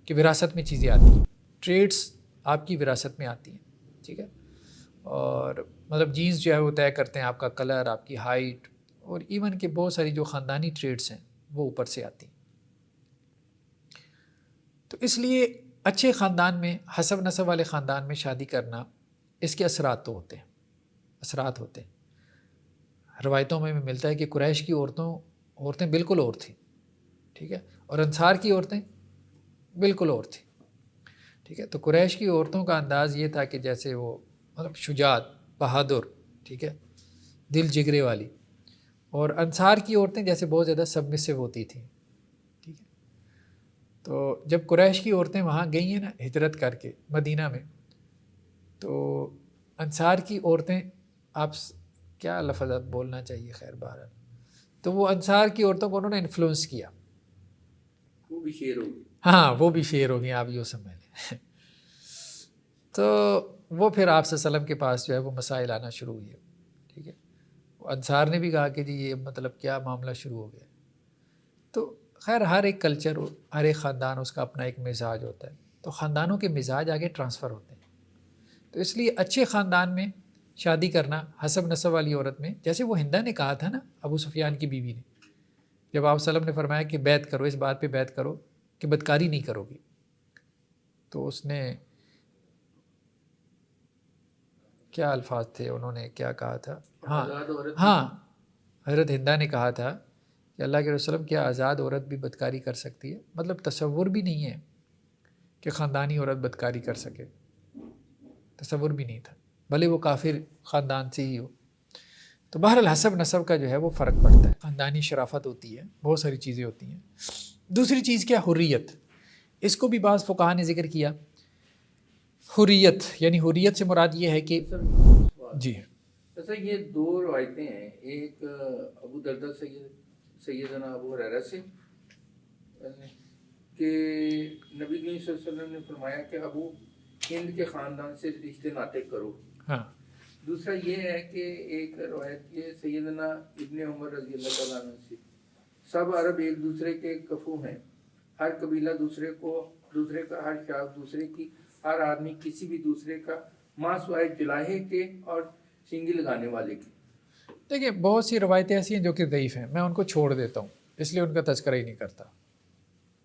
کہ وراثت میں چیزیں آتی ہیں, ٹریڈس آپ کی وراثت میں آتی ہیں, ٹھیک ہے. اور مطلب جینز جو ہے وہ طے کرتے ہیں آپ کا کلر, آپ کی ہائٹ, اور ایون کہ بہت ساری جو خاندانی ٹریڈس ہیں وہ اوپر سے آتی ہیں. تو اس لیے اچھے خاندان میں, حسب نسب والے خاندان میں شادی کرنا, اس کے اثرات تو ہوتے ہیں, اثرات ہوتے ہیں. روایتوں میں ملتا ہے کہ قریش کی عورتیں بالکل اور تھیں, ٹھیک ہے, اور انصار کی عورتیں بالکل اور تھیں, ٹھیک ہے. تو قریش کی عورتوں کا انداز یہ تھا کہ جیسے وہ مطلب شجاعت, بہادر, ٹھیک ہے, دل جگرے والی. اور انصار کی عورتیں جیسے بہت زیادہ سبمسو ہوتی تھیں, ٹھیک ہے. تو جب قریش کی عورتیں وہاں گئی ہیں نا ہجرت کر کے مدینہ میں, تو انصار کی عورتیں, آپ کیا لفظات بولنا چاہیے, خیر بہرحال, تو وہ انصار کی عورتوں کو انہوں نے انفلوئنس کیا. وہ بھی شیر ہوگی. ہاں وہ بھی شیر ہو گئی, آپ یوں سمجھ لیں. تو وہ پھر آپ صلی اللہ علیہ وسلم کے پاس جو ہے وہ مسائل آنا شروع ہوئی ہے, ٹھیک ہے. انصار نے بھی کہا کہ جی یہ مطلب کیا معاملہ شروع ہو گیا. تو خیر ہر ایک کلچر, ہر ایک خاندان, اس کا اپنا ایک مزاج ہوتا ہے. تو خاندانوں کے مزاج آگے ٹرانسفر ہوتے ہیں. تو اس لیے اچھے خاندان میں شادی کرنا حسب نسب والی عورت میں, جیسے وہ ہندا نے کہا تھا نا ابو سفیان کی بیوی نے, جب آپ صلی اللہ علیہ وسلم نے فرمایا کہ بیعت کرو, اس بات پہ بیعت کرو کہ بدکاری نہیں کرو گی, تو اس نے کیا الفاظ تھے، انہوں نے کیا کہا تھا؟ ہاں آزاد عورت ہاں، حضرت ہندہ نے کہا تھا کہ اللہ کے رسول کیا آزاد عورت بھی بدکاری کر سکتی ہے؟ مطلب تصور بھی نہیں ہے کہ خاندانی عورت بدکاری کر سکے، تصور بھی نہیں تھا، بھلے وہ کافر خاندان سے ہی ہو۔ تو بہرحال حسب نسب کا جو ہے وہ فرق پڑتا ہے، خاندانی شرافت ہوتی ہے، بہت ساری چیزیں ہوتی ہیں۔ دوسری چیز کیا؟ حریت، اس کو بھی بعض فقہا نے ذکر کیا۔ حریت یعنی حریت سے مراد یہ ہے کہ جی ایسا یہ دو روایتیں ہیں، ایک ابو دردہ سیدنا ابو ہریرہ سے کہ نبی کریم صلی اللہ علیہ وسلم نے فرمایا کہ ابو ہند کے خاندان سے رشتے ناطے کرو۔ ہاں، دوسرا یہ ہے کہ ایک روایت یہ سیدنا ابن عمر رضی اللہ تعالیٰ عنہ سے، سب عرب ایک دوسرے کے کفو ہیں، ہر قبیلہ دوسرے کا، ہر شاخ دوسرے کی، ہر آدمی کسی بھی دوسرے کا، ماں سوائے جلاہے کے اور سینگی لگانے والے کی۔ دیکھیں بہت سی روایتیں ایسی ہیں جو کہ ضعیف ہیں، میں ان کو چھوڑ دیتا ہوں، اس لیے ان کا تذکرہ ہی نہیں کرتا،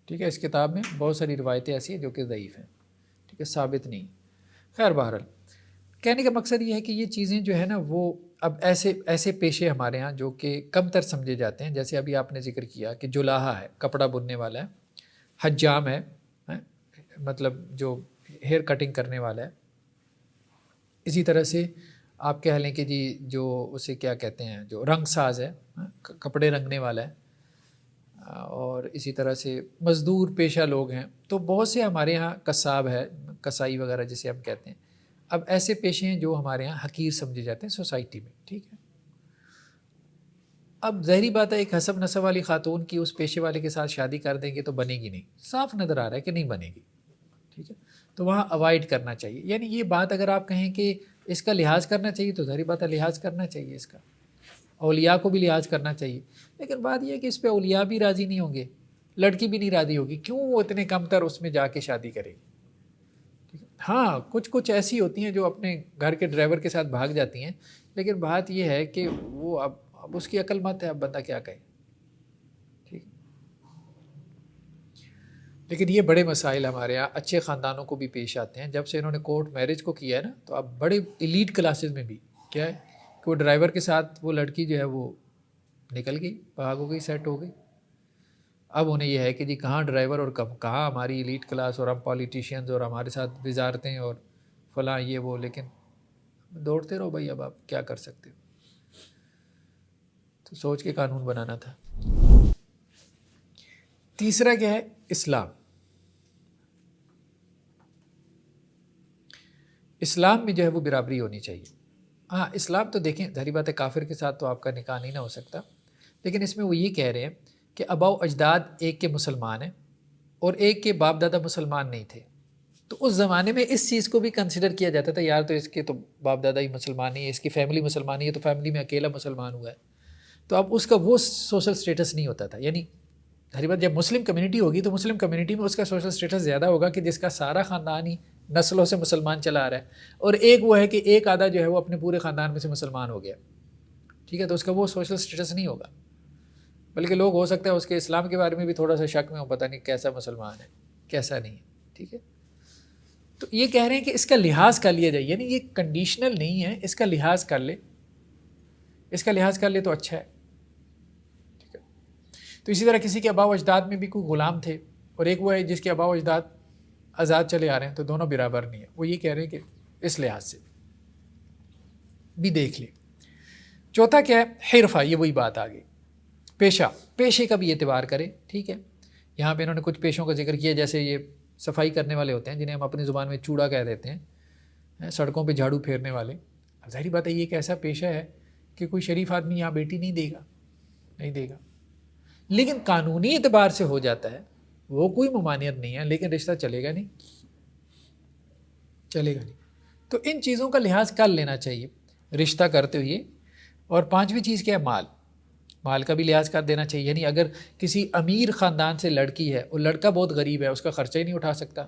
ٹھیک ہے۔ اس کتاب میں بہت ساری روایتیں ایسی ہیں جو کہ ضعیف ہیں، ٹھیک ہے، ثابت نہیں۔ خیر بہرحال کہنے کا مقصد یہ ہے کہ یہ چیزیں جو ہے نا وہ اب ایسے پیشے ہمارے ہاں جو کہ کم تر سمجھے جاتے ہیں، جیسے ابھی آپ نے ذکر کیا کہ جولاہا ہے، کپڑا بننے والا ہے، حجام ہے، مطلب جو ہیئر کٹنگ کرنے والا ہے، اسی طرح سے آپ کہہ لیں کہ جی جو اسے کیا کہتے ہیں جو رنگ ساز ہے، کپڑے رنگنے والا ہے، اور اسی طرح سے مزدور پیشہ لوگ ہیں، تو بہت سے ہمارے ہاں قصاب ہے، کسائی وغیرہ جسے ہم کہتے ہیں۔ اب ایسے پیشے ہیں جو ہمارے ہاں حقیر سمجھے جاتے ہیں سوسائٹی میں، ٹھیک ہے۔ اب ظاہری بات ہے ایک حسب نسب والی خاتون کی اس پیشے والے کے ساتھ شادی کر دیں گے تو بنے گی نہیں، صاف نظر آ رہا ہے کہ نہیں بنے گی، ٹھیک ہے۔ تو وہاں اوائڈ کرنا چاہیے، یعنی یہ بات اگر آپ کہیں کہ اس کا لحاظ کرنا چاہیے تو ظاہری بات ہے لحاظ کرنا چاہیے، اس کا اولیاء کو بھی لحاظ کرنا چاہیے، لیکن بات یہ ہے کہ اس پہ اولیاء بھی راضی نہیں ہوں گے، لڑکی بھی نہیں راضی ہوگی، کیوں وہ اتنے کم تر اس میں جا کے شادی کرے گی؟ ہاں کچھ ایسی ہوتی ہیں جو اپنے گھر کے ڈرائیور کے ساتھ بھاگ جاتی ہیں، لیکن بات یہ ہے کہ وہ اب اس کی عقل مت ہے، اب بندہ کیا کہے، ٹھیک۔ لیکن یہ بڑے مسائل ہمارے یہاں اچھے خاندانوں کو بھی پیش آتے ہیں، جب سے انہوں نے کورٹ میرج کو کیا ہے نا، تو اب بڑے ایلیٹ کلاسز میں بھی کیا ہے کہ وہ ڈرائیور کے ساتھ وہ لڑکی جو ہے وہ نکل گئی، بھاگ ہو گئی، سیٹ ہو گئی۔ اب انہیں یہ ہے کہ جی کہاں ڈرائیور اور کہاں ہماری ایلیٹ کلاس اور ہم پالیٹیشینز اور ہمارے ساتھ وزارتیں اور فلاں یہ وہ، لیکن دوڑتے رہو بھائی، اب آپ کیا کر سکتے ہو؟ تو سوچ کے قانون بنانا تھا۔ تیسرا کیا ہے؟ اسلام۔ اسلام میں جو ہے وہ برابری ہونی چاہیے۔ ہاں اسلام تو دیکھیں ظاہری بات ہے کافر کے ساتھ تو آپ کا نکاح نہیں نہ ہو سکتا، لیکن اس میں وہ یہ کہہ رہے ہیں کہ آباء و اجداد ایک کے مسلمان ہیں اور ایک کے باپ دادا مسلمان نہیں تھے، تو اس زمانے میں اس چیز کو بھی کنسیڈر کیا جاتا تھا، یار تو اس کے تو باپ دادا ہی مسلمان نہیں ہے، اس کی فیملی مسلمان نہیں ہے، تو فیملی میں اکیلا مسلمان ہوا ہے، تو اب اس کا وہ سوشل سٹیٹس نہیں ہوتا تھا۔ یعنی ظاہری بات جب مسلم کمیونٹی ہوگی تو مسلم کمیونٹی میں اس کا سوشل سٹیٹس زیادہ ہوگا کہ جس کا سارا خاندان ہی نسلوں سے مسلمان چلا آ رہا ہے، اور ایک وہ ہے کہ ایک آدھا جو ہے وہ اپنے پورے خاندان میں سے مسلمان ہو گیا، ٹھیک ہے، تو اس کا وہ سوشل سٹیٹس نہیں ہوگا، بلکہ لوگ ہو سکتا ہے اس کے اسلام کے بارے میں بھی تھوڑا سا شک میں ہو، پتہ نہیں کیسا مسلمان ہے کیسا نہیں ہے، ٹھیک ہے۔ تو یہ کہہ رہے ہیں کہ اس کا لحاظ کر لیا جائے، یعنی یہ کنڈیشنل نہیں ہے، اس کا لحاظ کر لے، اس کا لحاظ کر لے تو اچھا ہے، ٹھیک ہے۔ تو اسی طرح کسی کے آباء و اجداد میں بھی کوئی غلام تھے اور ایک وہ ہے جس کے آباء و اجداد آزاد چلے آ رہے ہیں، تو دونوں برابر نہیں ہیں، وہ یہ کہہ رہے ہیں کہ اس لحاظ سے بھی دیکھ لیں۔ چوتھا کیا ہے؟ حرفہ، یہ وہی بات آ گئی، پیشے کا بھی اعتبار کرے، ٹھیک ہے۔ یہاں پہ انہوں نے کچھ پیشوں کا ذکر کیا، جیسے یہ صفائی کرنے والے ہوتے ہیں جنہیں ہم اپنی زبان میں چوڑا کہہ دیتے ہیں، سڑکوں پہ جھاڑو پھیرنے والے۔ ظاہری بات ہے یہ ایک ایسا پیشہ ہے کہ کوئی شریف آدمی یہاں بیٹی نہیں دے گا، لیکن قانونی اعتبار سے ہو جاتا ہے، وہ کوئی ممانعت نہیں ہے، لیکن رشتہ چلے گا نہیں۔ تو ان چیزوں کا لحاظ کر لینا چاہیے رشتہ کرتے ہوئے۔ اور پانچویں چیز کیا ہے؟ مال کا بھی لحاظ کر دینا چاہیے، یعنی اگر کسی امیر خاندان سے لڑکی ہے اور لڑکا بہت غریب ہے، اس کا خرچہ ہی نہیں اٹھا سکتا،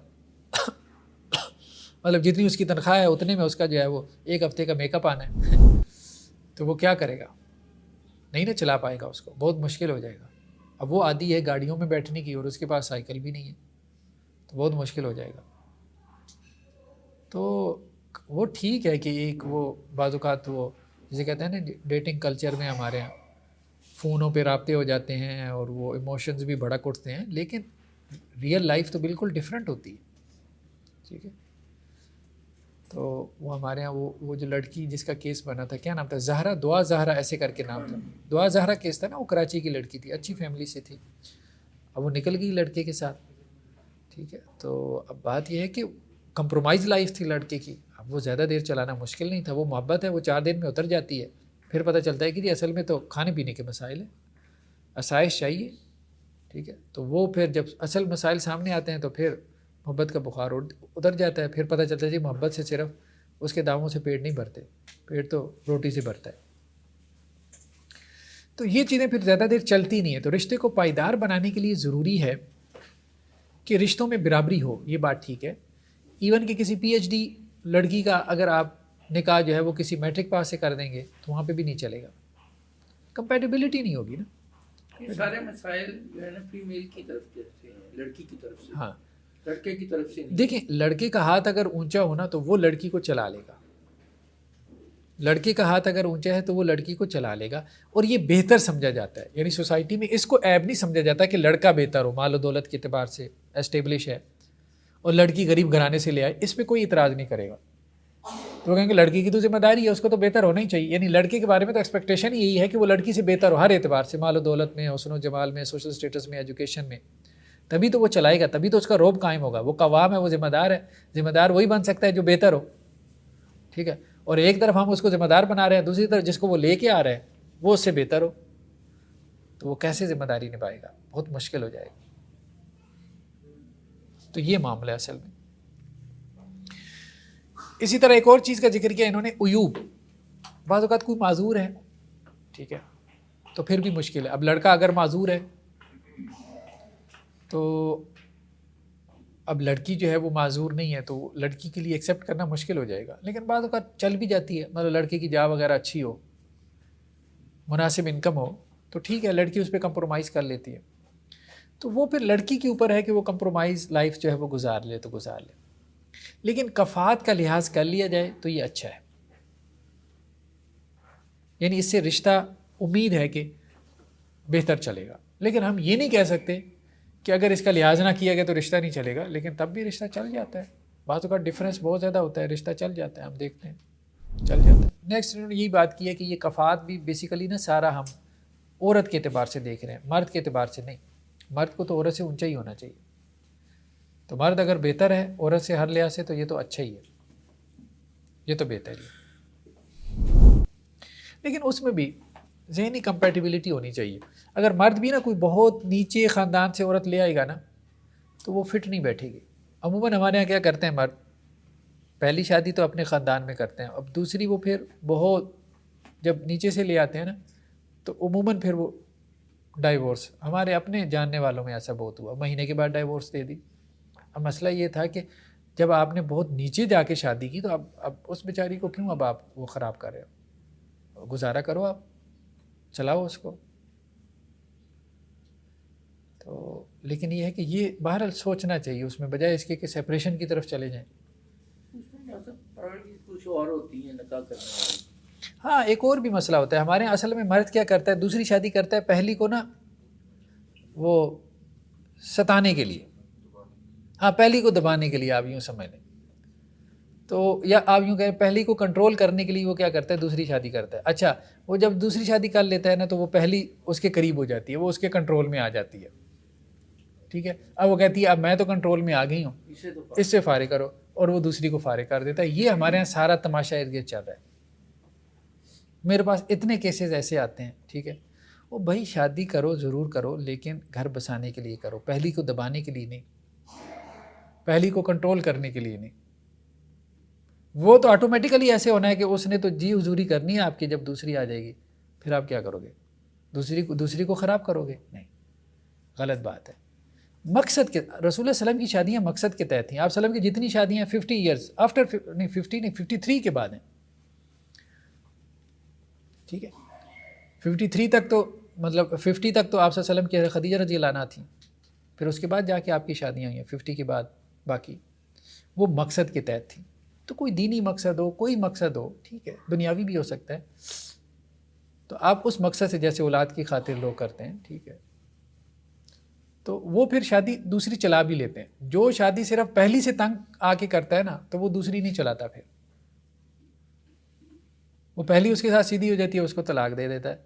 مطلب جتنی اس کی تنخواہ ہے اتنے میں اس کا جو ہے وہ ایک ہفتے کا میک اپ آنا ہے، تو وہ کیا کرے گا؟ نہیں نہ چلا پائے گا، اس کو بہت مشکل ہو جائے گا۔ اب وہ عادی ہے گاڑیوں میں بیٹھنے کی اور اس کے پاس سائیکل بھی نہیں ہے، تو بہت مشکل ہو جائے گا۔ تو وہ ٹھیک ہے کہ ایک وہ بعض اوقات وہ جسے کہتے ہیں نا ڈیٹنگ کلچر میں ہمارے یہاں فونوں پہ رابطے ہو جاتے ہیں اور وہ ایموشنز بھی بھڑک اٹھتے ہیں، لیکن ریئل لائف تو بالکل ڈفرینٹ ہوتی ہے، ٹھیک ہے. تو وہ ہمارے یہاں وہ جو لڑکی جس کا کیس بنا تھا، کیا نام تھا، زہرا، دعا زہرا ایسے کر کے نام تھا، دعا زہرا کیس تھا نا، وہ کراچی کی لڑکی تھی، اچھی فیملی سے تھی، اب وہ نکل گئی لڑکے کے ساتھ، ٹھیک ہے. تو اب بات یہ ہے کہ کمپرومائز لائف تھی لڑکے کی، اب وہ زیادہ دیر چلانا مشکل نہیں تھا، وہ محبت ہے وہ 4 دن میں اتر جاتی ہے، پھر پتہ چلتا ہے کہ جی اصل میں تو کھانے پینے کے مسائل ہیں، آسائش چاہیے، ٹھیک ہے. تو وہ پھر جب اصل مسائل سامنے آتے ہیں تو پھر محبت کا بخار اتر جاتا ہے، پھر پتہ چلتا ہے جی محبت سے صرف اس کے داموں سے پیٹ نہیں بھرتے، پیٹ تو روٹی سے بھرتا ہے. تو یہ چیزیں پھر زیادہ دیر چلتی نہیں ہیں. تو رشتے کو پائیدار بنانے کے لیے ضروری ہے کہ رشتوں میں برابری ہو، یہ بات ٹھیک ہے. ایون کہ کسی پی ایچ ڈی لڑکی کا اگر آپ نکاح جو ہے وہ کسی میٹرک پاس سے کر دیں گے تو وہاں پہ بھی نہیں چلے گا، کمپیٹیبلٹی نہیں ہوگی نا. یہ سارے مسائل جو ہے نا فیمیل کی طرف سے ہیں، لڑکی کی طرف سے، ہاں لڑکے کی طرف سے نہیں. دیکھیں لڑکے کا ہاتھ اگر اونچا ہونا تو وہ لڑکی کو چلا لے گا، لڑکے کا ہاتھ اگر اونچا ہے تو وہ لڑکی کو چلا لے گا، اور یہ بہتر سمجھا جاتا ہے. یعنی سوسائٹی میں اس کو عیب نہیں سمجھا جاتا کہ لڑکا بہتر ہو، مال و دولت کے اعتبار سے اسٹیبلش ہے، اور لڑکی غریب گھرانے سے لے آئے، اس پہ کوئی اعتراض نہیں کرے گا. تو وہ کہیں گے لڑکی کی تو ذمہ داری ہے، اس کو تو بہتر ہونا ہی چاہیے. یعنی لڑکے کے بارے میں تو ایکسپیکٹیشن یہی ہے کہ وہ لڑکی سے بہتر ہو ہر اعتبار سے، مال و دولت میں، حسن و جمال میں، سوشل اسٹیٹس میں، ایجوکیشن میں. تبھی تو وہ چلائے گا، تبھی تو اس کا روب قائم ہوگا. وہ قوام ہے، وہ ذمہ دار ہے. ذمہ دار وہی بن سکتا ہے جو بہتر ہو، ٹھیک ہے. اور ایک طرف ہم اس کو ذمہ دار بنا رہے ہیں، دوسری طرف جس کو وہ لے کے آ رہے ہیں وہ اس سے بہتر ہو، تو وہ کیسے ذمہ داری نبھائے گا؟ بہت مشکل ہو جائے گا. تو یہ معاملہ ہے اصل میں. اسی طرح ایک اور چیز کا ذکر کیا انہوں نے، عیوب. بعض اوقات کوئی معذور ہے، ٹھیک ہے، تو پھر بھی مشکل ہے. اب لڑکا اگر معذور ہے تو اب لڑکی جو ہے وہ معذور نہیں ہے، تو لڑکی کے لیے ایکسیپٹ کرنا مشکل ہو جائے گا. لیکن بعض اوقات چل بھی جاتی ہے، مطلب لڑکے کی جاب وغیرہ اچھی ہو، مناسب انکم ہو، تو ٹھیک ہے لڑکی اس پہ کمپرومائز کر لیتی ہے. تو وہ پھر لڑکی کے اوپر ہے کہ وہ کمپرومائز لائف جو ہے وہ گزار لے تو گزار لے. لیکن کفات کا لحاظ کر لیا جائے تو یہ اچھا ہے. یعنی اس سے رشتہ امید ہے کہ بہتر چلے گا. لیکن ہم یہ نہیں کہہ سکتے کہ اگر اس کا لحاظ نہ کیا گیا تو رشتہ نہیں چلے گا، لیکن تب بھی رشتہ چل جاتا ہے. بعض اوقات ڈفرینس بہت زیادہ ہوتا ہے، رشتہ چل جاتا ہے، ہم دیکھتے ہیں چل جاتا ہے. نیکسٹ انہوں نے یہی بات کی ہے کہ یہ کفات بھی بیسیکلی نا سارا ہم عورت کے اعتبار سے دیکھ رہے ہیں، مرد کے اعتبار سے نہیں. مرد کو تو عورت سے اونچا ہی ہونا چاہیے. تو مرد اگر بہتر ہے عورت سے ہر لحاظ سے تو یہ تو اچھا ہی ہے، یہ تو بہتر ہی ہے. لیکن اس میں بھی ذہنی کمپیٹیبلٹی ہونی چاہیے. اگر مرد بھی نا کوئی بہت نیچے خاندان سے عورت لے آئے گا نا تو وہ فٹ نہیں بیٹھے گی. عموماً ہمارے یہاں کیا کرتے ہیں، مرد پہلی شادی تو اپنے خاندان میں کرتے ہیں، اب دوسری وہ پھر بہت جب نیچے سے لے آتے ہیں نا تو عموماً پھر وہ ڈائیورس. ہمارے اپنے جاننے والوں میں ایسا بہت ہوا، مہینے کے بعد ڈائیورس دے دی. اب مسئلہ یہ تھا کہ جب آپ نے بہت نیچے جا کے شادی کی تو اب اس بیچاری کو کیوں اب آپ وہ خراب کر رہے ہو؟ گزارا کرو، آپ چلاؤ اس کو. تو لیکن یہ ہے کہ یہ بہرحال سوچنا چاہیے اس میں، بجائے اس کے کہ سیپریشن کی طرف چلے جائیں. کچھ اور ہوتی ہیں نکاح کرنے والی. ہاں ایک اور بھی مسئلہ ہوتا ہے ہمارے یہاں. اصل میں مرد کیا کرتا ہے، دوسری شادی کرتا ہے پہلی کو نا وہ ستانے کے لیے، ہاں پہلی کو دبانے کے لیے، آپ یوں سمجھ لیں. تو یا آپ یوں کہیں پہلی کو کنٹرول کرنے کے لیے وہ کیا کرتا ہے، دوسری شادی کرتا ہے. اچھا وہ جب دوسری شادی کر لیتا ہے نا تو وہ پہلی اس کے قریب ہو جاتی ہے، وہ اس کے کنٹرول میں آ جاتی ہے، ٹھیک ہے. اب وہ کہتی ہے اب میں تو کنٹرول میں آ گئی ہوں، اس سے فارغ کرو، اور وہ دوسری کو فارغ کر دیتا ہے. یہ ہمارے یہاں سارا تماشا ارد گرد چل رہا ہے. میرے پاس اتنے کیسز ایسے آتے ہیں، ٹھیک ہے. وہ بھائی شادی کرو ضرور کرو، لیکن گھر بسانے کے لیے کرو، پہلی کو دبانے کے لیے نہیں، پہلی کو کنٹرول کرنے کے لیے نہیں. وہ تو آٹومیٹیکلی ایسے ہونا ہے کہ اس نے تو جی حضوری کرنی ہے آپ کی. جب دوسری آ جائے گی پھر آپ کیا کرو گے، دوسری کو خراب کرو گے؟ نہیں، غلط بات ہے. مقصد کے رسول اللہ صلی اللہ علیہ وسلم کی شادیاں مقصد کے تحت ہیں. آپ صلی اللہ علیہ وسلم کی جتنی شادیاں 50 ایئرس آفٹر 53 کے بعد ہیں، ٹھیک ہے. 53 تک تو مطلب 50 تک تو آپ صلی اللہ علیہ وسلم کی خدیجہ رضی اللہ عنہا تھیں، پھر اس کے بعد جا کے آپ کی شادیاں ہوئی ہیں 50 کے بعد. باقی وہ مقصد کے تحت تھیں. تو کوئی دینی مقصد ہو، کوئی مقصد ہو، ٹھیک ہے، دنیاوی بھی ہو سکتا ہے، تو آپ اس مقصد سے جیسے اولاد کی خاطر لوگ کرتے ہیں، ٹھیک ہے، تو وہ پھر شادی دوسری چلا بھی لیتے ہیں. جو شادی صرف پہلی سے تنگ آ کے کرتا ہے نا تو وہ دوسری نہیں چلاتا، پھر وہ پہلی اس کے ساتھ سیدھی ہو جاتی ہے، اس کو طلاق دے دیتا ہے.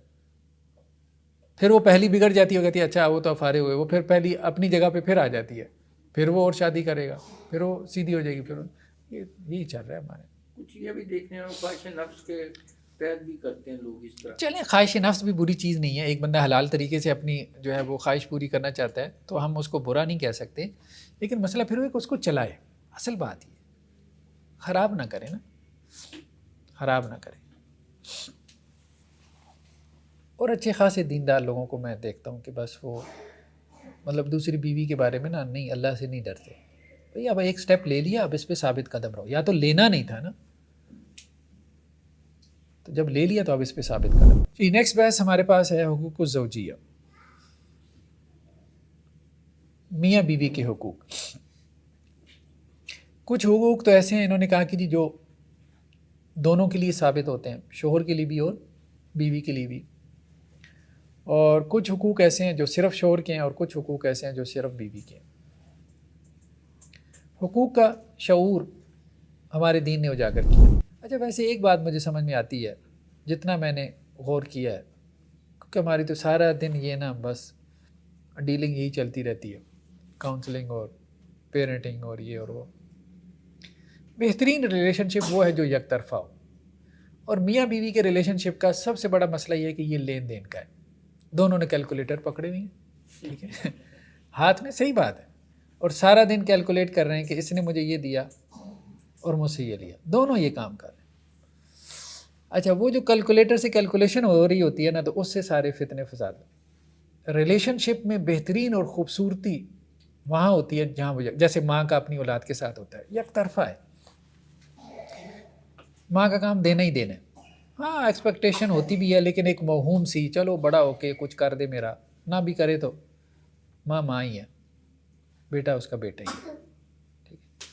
پھر وہ پہلی بگڑ جاتی ہے، کہتی ہے اچھا وہ تو فارغ ہوئے، وہ پھر پہلی اپنی جگہ پہ پھر آ جاتی ہے، پھر وہ اور شادی کرے گا، پھر وہ سیدھی ہو جائے گی. پھر یہی چل رہا ہے ہمارے. کچھ یہ بھی دیکھنے میں خواہش نفس کے تحت بھی کرتے ہیں لوگ اس طرح. چلیں، خواہش نفس بھی بری چیز نہیں ہے. ایک بندہ حلال طریقے سے اپنی جو ہے وہ خواہش پوری کرنا چاہتا ہے تو ہم اس کو برا نہیں کہہ سکتے، لیکن مسئلہ پھر وہ کہ اس کو چلائے. اصل بات یہ خراب نہ کرے نا، خراب نہ کرے. اور اچھے خاصے دیندار لوگوں کو میں دیکھتا ہوں کہ بس وہ مطلب دوسری بیوی کے بارے میں نا نہیں، اللہ سے نہیں ڈرتے. بھئی اب ایک سٹیپ لے لیا، اب اس پہ ثابت قدم رہو. یا تو لینا نہیں تھا نا، تو جب لے لیا تو اب اس پہ ثابت قدم. جی نیکسٹ بحث ہمارے پاس ہے حقوق الزوجیہ، میاں بیوی کے حقوق. کچھ حقوق تو ایسے ہیں انہوں نے کہا کہ جی جو دونوں کے لیے ثابت ہوتے ہیں، شوہر کے لیے بھی اور بیوی کے لیے بھی. اور کچھ حقوق ایسے ہیں جو صرف شوہر کے ہیں، اور کچھ حقوق ایسے ہیں جو صرف بیوی کے ہیں. حقوق کا شعور ہمارے دین نے اجاگر کیا. اچھا ویسے ایک بات مجھے سمجھ میں آتی ہے جتنا میں نے غور کیا ہے، کیونکہ ہماری تو سارا دن یہ نا بس ڈیلنگ یہی چلتی رہتی ہے، کاؤنسلنگ اور پیرنٹنگ اور یہ اور وہ. بہترین ریلیشن شپ وہ ہے جو یک طرفہ ہو. اور میاں بیوی کے ریلیشن شپ کا سب سے بڑا مسئلہ یہ ہے کہ یہ لین دین کا ہے. دونوں نے کیلکولیٹر پکڑے ہوئی ہیں، ٹھیک ہے، ہاتھ میں، صحیح بات ہے، اور سارا دن کیلکولیٹ کر رہے ہیں کہ اس نے مجھے یہ دیا اور مجھ سے یہ لیا. دونوں یہ کام کر رہے ہیں. اچھا وہ جو کیلکولیٹر سے کیلکولیشن ہو رہی ہوتی ہے نا، تو اس سے سارے فتنے فساد. ریلیشن شپ میں بہترین اور خوبصورتی وہاں ہوتی ہے جہاں وہ جیسے ماں کا اپنی اولاد کے ساتھ ہوتا ہے، یک طرفہ ہے. ماں کا کام دینا ہی دینا ہے. ہاں ایکسپیکٹیشن ہوتی بھی ہے، لیکن ایک موہوم سی، چلو بڑا ہو کے کچھ کر دے میرا، نہ بھی کرے تو ماں ماں ہی ہے، بیٹا اس کا بیٹا ہی ہے. ٹھیک ہے،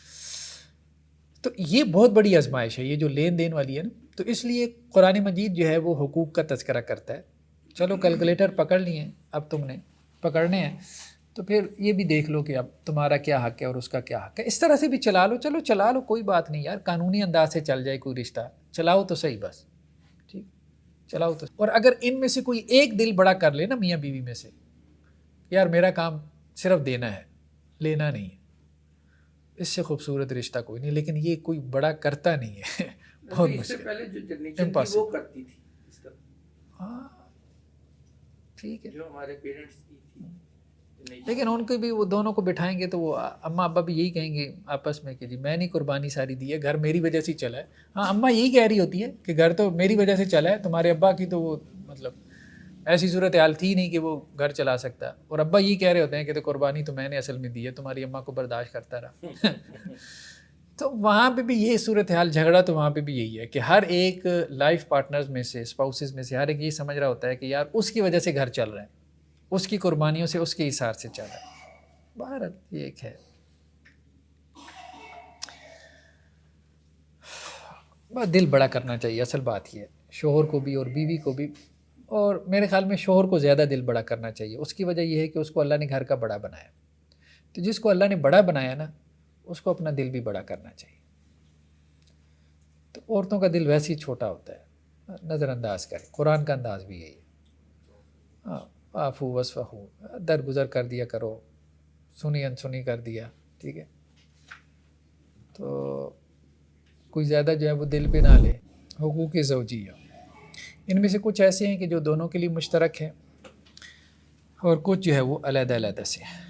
تو یہ بہت بڑی آزمائش ہے یہ جو لین دین والی ہے نا. تو اس لیے قرآن مجید جو ہے وہ حقوق کا تذکرہ کرتا ہے. چلو کیلکولیٹر پکڑ لیے، اب تم نے پکڑنے ہیں تو پھر یہ بھی دیکھ لو کہ اب تمہارا کیا حق ہے اور اس کا کیا حق ہے. اس طرح سے بھی چلا لو، چلو چلا لو، کوئی بات نہیں یار، قانونی انداز سے چل جائے کوئی رشتہ، چلاؤ تو صحیح بس، ٹھیک، چلاؤ تو. اور اگر ان میں سے کوئی ایک دل بڑا کر لے نا میاں بیوی میں سے، یار میرا کام صرف دینا ہے، لینا نہیں ہے، اس سے خوبصورت رشتہ کوئی نہیں. لیکن یہ کوئی بڑا کرتا نہیں ہے، بہت اس سے مشکل، پہلے جو جنریشن تھی وہ کرتی تھی اس طرح. ہاں ٹھیک ہے، جو ہمارے پیرنٹس کی تھی. لیکن ان کو بھی وہ دونوں کو بٹھائیں گے تو وہ اماں ابا بھی یہی کہیں گے آپس میں کہ جی میں نہیں قربانی ساری دی ہے، گھر میری وجہ سے چلا ہے. ہاں اماں یہی کہہ رہی ہوتی ہے کہ گھر تو میری وجہ سے چلا ہے، تمہارے ابا کی تو وہ مطلب ایسی صورت حال تھی نہیں کہ وہ گھر چلا سکتا. اور ابا یہی کہہ رہے ہوتے ہیں کہ تو قربانی تو میں نے اصل میں دی ہے، تمہاری اماں کو برداشت کرتا رہا. تو وہاں پہ بھی یہ صورت حال، جھگڑا تو وہاں پہ بھی یہی ہے کہ ہر ایک لائف پارٹنرز میں سے، اسپاؤسز میں سے ہر ایک یہ سمجھ رہا ہوتا ہے کہ یار اس کی وجہ سے گھر چل رہا ہے، اس کی قربانیوں سے، اس کے اثار سے چل رہا ہے. بہرحال یہ ایک ہے، بس دل بڑا کرنا چاہیے. اصل بات یہ ہے شوہر کو بھی اور بیوی کو بھی، اور میرے خیال میں شوہر کو زیادہ دل بڑا کرنا چاہیے. اس کی وجہ یہ ہے کہ اس کو اللہ نے گھر کا بڑا بنایا. تو جس کو اللہ نے بڑا بنایا نا، اس کو اپنا دل بھی بڑا کرنا چاہیے. تو عورتوں کا دل ویسے ہی چھوٹا ہوتا ہے، نظر انداز کرے. قرآن کا انداز بھی یہی ہے، ہاں آفو وصفحو، درگزر کر دیا کرو، سنی انسنی کر دیا، ٹھیک ہے. تو کوئی زیادہ جو ہے وہ دل پہ نہ لے. حقوق زوجیہ ان میں سے کچھ ایسے ہیں کہ جو دونوں کے لیے مشترک ہیں، اور کچھ جو ہے وہ علیحدہ علیحدہ سے ہیں.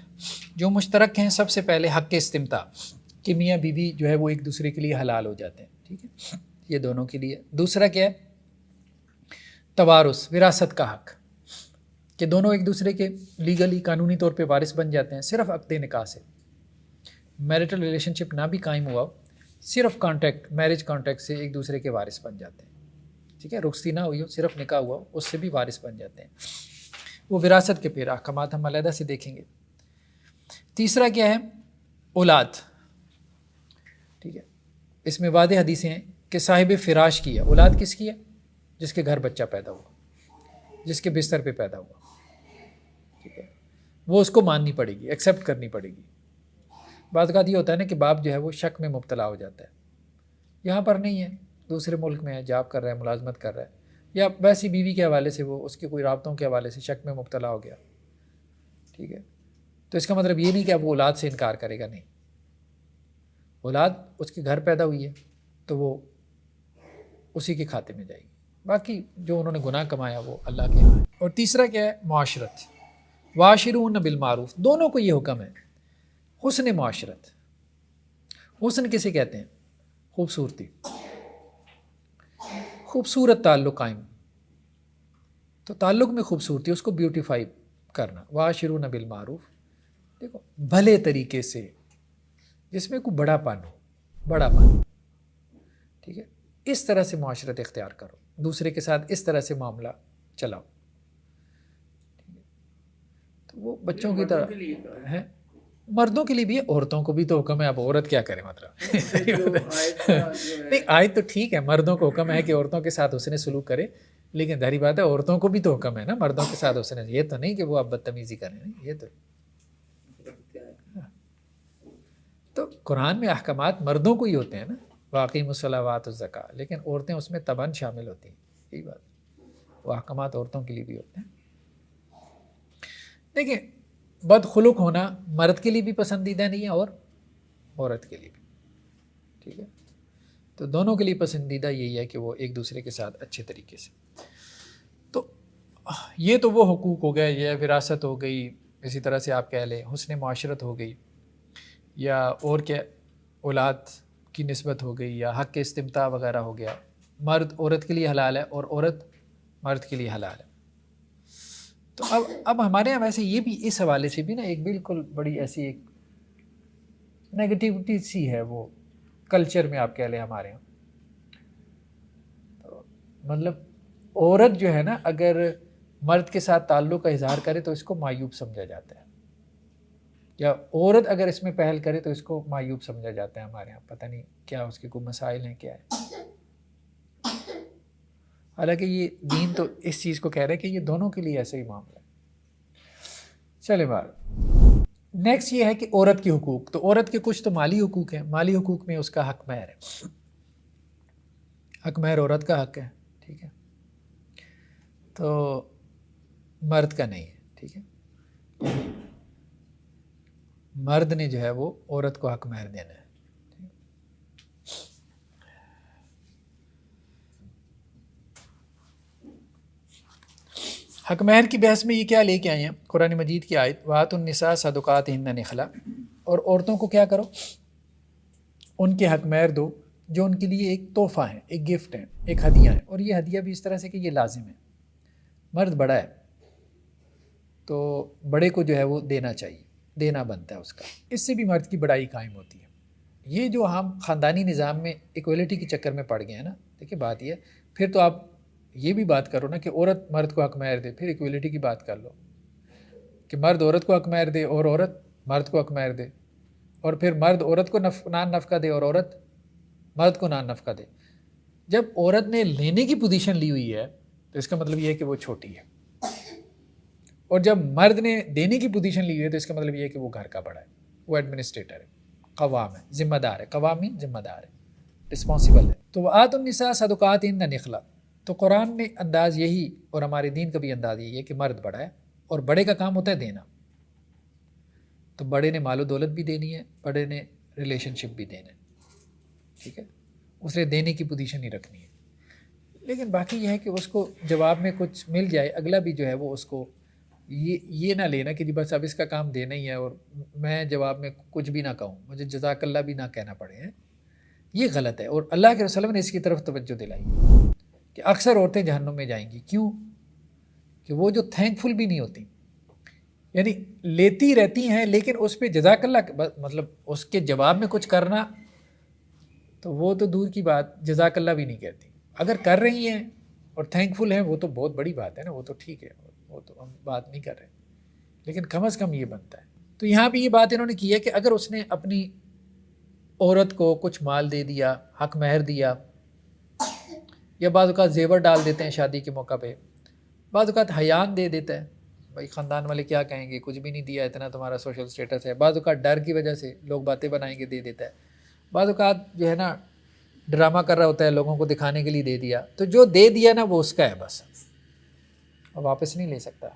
جو مشترک ہیں، سب سے پہلے حق استمتاع، کہ میاں بیوی جو ہے وہ ایک دوسرے کے لیے حلال ہو جاتے ہیں، ٹھیک ہے، یہ دونوں کے لیے. دوسرا کیا ہے؟ توارث، وراثت کا حق، کہ دونوں ایک دوسرے کے لیگلی، قانونی طور پہ وارث بن جاتے ہیں صرف عقد نکاح سے. میرٹل ریلیشن شپ نہ بھی قائم ہوا، صرف کانٹیکٹ، میرج کانٹیکٹ سے ایک دوسرے کے وارث بن جاتے ہیں. ٹھیک ہے، رخصتی نہ ہوئی ہو، صرف نکاح ہوا، اس سے بھی وارث بن جاتے ہیں. وہ وراثت کے پھر احکامات ہم علیحدہ سے دیکھیں گے. تیسرا کیا ہے؟ اولاد، ٹھیک ہے. اس میں واضح حدیثیں ہیں کہ صاحب فراش کی ہے. اولاد کس کی ہے؟ جس کے گھر بچہ پیدا ہوا, جس کے بستر پہ پیدا ہوا, ٹھیک ہے, وہ اس کو ماننی پڑے گی, ایکسیپٹ کرنی پڑے گی. بعض اوقات یہ ہوتا ہے نا کہ باپ جو ہے وہ شک میں مبتلا ہو جاتا ہے, یہاں پر نہیں ہے, دوسرے ملک میں ہے, جاب کر رہا ہے, ملازمت کر رہا ہے, یا ویسی بیوی کے حوالے سے وہ اس کے کوئی رابطوں کے حوالے سے شک میں مبتلا ہو گیا, ٹھیک ہے. تو اس کا مطلب یہ نہیں کہ اب وہ اولاد سے انکار کرے گا, نہیں. اولاد اس کے گھر پیدا ہوئی ہے تو وہ اسی کے کھاتے میں جائے گی, باقی جو انہوں نے گناہ کمایا وہ اللہ کے ہیں. اور تیسرا کیا ہے؟ معاشرت. واشرون بالمعروف, دونوں کو یہ حکم ہے. حسن معاشرت, حسن کسے کہتے ہیں؟ خوبصورتی, خوبصورت تعلق قائم, تو تعلق میں خوبصورتی, اس کو بیوٹیفائی کرنا. واشرون بالمعروف, دیکھو بھلے طریقے سے, جس میں کوئی بڑا پن ہو, بڑا پن, ٹھیک ہے. اس طرح سے معاشرت اختیار کرو, دوسرے کے ساتھ اس طرح سے معاملہ چلاؤ. تو وہ بچوں کی طرح ہے, مردوں کے لیے بھی ہے, عورتوں کو بھی تو حکم ہے. اب عورت کیا کرے مطلب نہیں, آیت تو ٹھیک ہے, مردوں کو حکم ہے کہ عورتوں کے ساتھ حسن سلوک کرے, لیکن ظاہری بات ہے عورتوں کو بھی تو حکم ہے نا مردوں کے ساتھ حسن. یہ تو نہیں کہ وہ اب بدتمیزی کریں, یہ تو قرآن میں احکامات مردوں کو ہی ہوتے ہیں نا, واقعی الصلاوات والزکاۃ, لیکن عورتیں اس میں تباً شامل ہوتی ہیں. یہی بات, وہ احکامات عورتوں کے لیے بھی ہوتے ہیں. دیکھیں, بدخلق ہونا مرد کے لیے بھی پسندیدہ نہیں ہے اور عورت کے لیے بھی, ٹھیک ہے. تو دونوں کے لیے پسندیدہ یہی ہے کہ وہ ایک دوسرے کے ساتھ اچھے طریقے سے. تو یہ تو وہ حقوق ہو گئے, یہ وراثت ہو گئی, اسی طرح سے آپ کہہ لیں حسن معاشرت ہو گئی, یا اور کیا, اولاد کی نسبت ہو گئی, یا حق استمتاع وغیرہ ہو گیا. مرد عورت کے لیے حلال ہے اور عورت مرد کے لیے حلال ہے. تو اب ہمارے یہاں ویسے یہ بھی اس حوالے سے بھی نا ایک بالکل بڑی ایسی ایک نیگیٹیوٹی سی ہے, وہ کلچر میں آپ کہہ لیں ہمارے یہاں. تو مطلب عورت جو ہے نا اگر مرد کے ساتھ تعلق کا اظہار کرے تو اس کو معیوب سمجھا جاتا ہے, یا عورت اگر اس میں پہل کرے تو اس کو معیوب سمجھا جاتا ہے ہمارے یہاں. پتہ نہیں کیا اس کے کوئی مسائل ہیں, کیا ہے. حالانکہ یہ دین تو اس چیز کو کہہ رہا ہے کہ یہ دونوں کے لیے ایسا ہی معاملہ ہے. چلے بار نیکسٹ یہ ہے کہ عورت کے حقوق. تو عورت کے کچھ تو مالی حقوق ہیں, مالی حقوق میں اس کا حق مہر ہے. حق مہر عورت کا حق ہے, ٹھیک ہے, تو مرد کا نہیں ہے, ٹھیک ہے. مرد نے جو ہے وہ عورت کو حق مہر دینا ہے. حق مہر کی بحث میں یہ کیا لے کے آئے ہیں قرآن مجید کی آیت, وآتُ النساء صدقاتہن نخلا, اور عورتوں کو کیا کرو, ان کے حق مہر دو جو ان کے لیے ایک تحفہ ہے, ایک گفٹ ہے, ایک ہدیہ ہے. اور یہ ہدیہ بھی اس طرح سے کہ یہ لازم ہے, مرد بڑا ہے تو بڑے کو جو ہے وہ دینا چاہیے, دینا بنتا ہے اس کا. اس سے بھی مرد کی بڑائی قائم ہوتی ہے. یہ جو ہم خاندانی نظام میں ایکویلٹی کے چکر میں پڑ گئے ہیں نا, دیکھیں بات یہ ہے, پھر تو آپ یہ بھی بات کرو نا کہ عورت مرد کو حق مہر دے, پھر ایکویلٹی کی بات کر لو کہ مرد عورت کو حق مہر دے اور عورت مرد کو حق مہر دے, اور پھر مرد عورت کو نان نفقہ دے اور عورت مرد کو نان نفقہ دے. جب عورت نے لینے کی پوزیشن لی ہوئی ہے تو اس کا مطلب یہ ہے کہ وہ چھوٹی ہے, اور جب مرد نے دینے کی پوزیشن لی ہوئی ہے تو اس کا مطلب یہ ہے کہ وہ گھر کا بڑا ہے, وہ ایڈمنسٹریٹر ہے, قوام ہے, ذمہ دار ہے. قوامی ذمہ دار ہے, رسپانسیبل ہے. تو وآتُ النساء صدقاتہن نخلا, تو قرآن میں انداز یہی اور ہمارے دین کا بھی انداز یہی ہے کہ مرد بڑا ہے اور بڑے کا کام ہوتا ہے دینا. تو بڑے نے مال و دولت بھی دینی ہے, بڑے نے ریلیشن شپ بھی دینا ہے, ٹھیک ہے, اسے دینے کی پوزیشن ہی رکھنی ہے. لیکن باقی یہ ہے کہ اس کو جواب میں کچھ مل جائے, اگلا بھی جو ہے وہ اس کو یہ نہ لینا کہ جی بس اب اس کا کام دینا ہی ہے اور میں جواب میں کچھ بھی نہ کہوں, مجھے جزاک اللہ بھی نہ کہنا پڑے. یہ غلط ہے, اور اللہ کے رسول نے اس کی طرف توجہ دلائی کہ اکثر عورتیں جہنم میں جائیں گی. کیوں؟ کہ وہ جو تھینک فل بھی نہیں ہوتی, یعنی لیتی رہتی ہیں لیکن اس پہ جزاک اللہ مطلب اس کے جواب میں کچھ کرنا, تو وہ تو دور کی بات, جزاک اللہ بھی نہیں کہتی. اگر کر رہی ہیں اور تھینک فل ہیں وہ تو بہت بڑی بات ہے نا, وہ تو ٹھیک ہے, وہ تو ہم بات نہیں کر رہے, لیکن کم از کم یہ بنتا ہے. تو یہاں بھی یہ بات انہوں نے کی ہے کہ اگر اس نے اپنی عورت کو کچھ مال دے دیا، حق مہر دیا، یا بعض اوقات زیور ڈال دیتے ہیں شادی کے موقع پہ، بعض اوقات حیان دے دیتا ہے، بھائی خاندان والے کیا کہیں گے، کچھ بھی نہیں دیا، اتنا تمہارا سوشل سٹیٹس ہے، بعض اوقات ڈر کی وجہ سے لوگ باتیں بنائیں گے دے دیتا ہے، بعض اوقات جو ہے نا ڈرامہ کر رہا ہوتا ہے لوگوں کو دکھانے کے لیے دے دیا، تو جو دے دیا نا وہ اس کا ہے بس، اور واپس نہیں لے سکتا،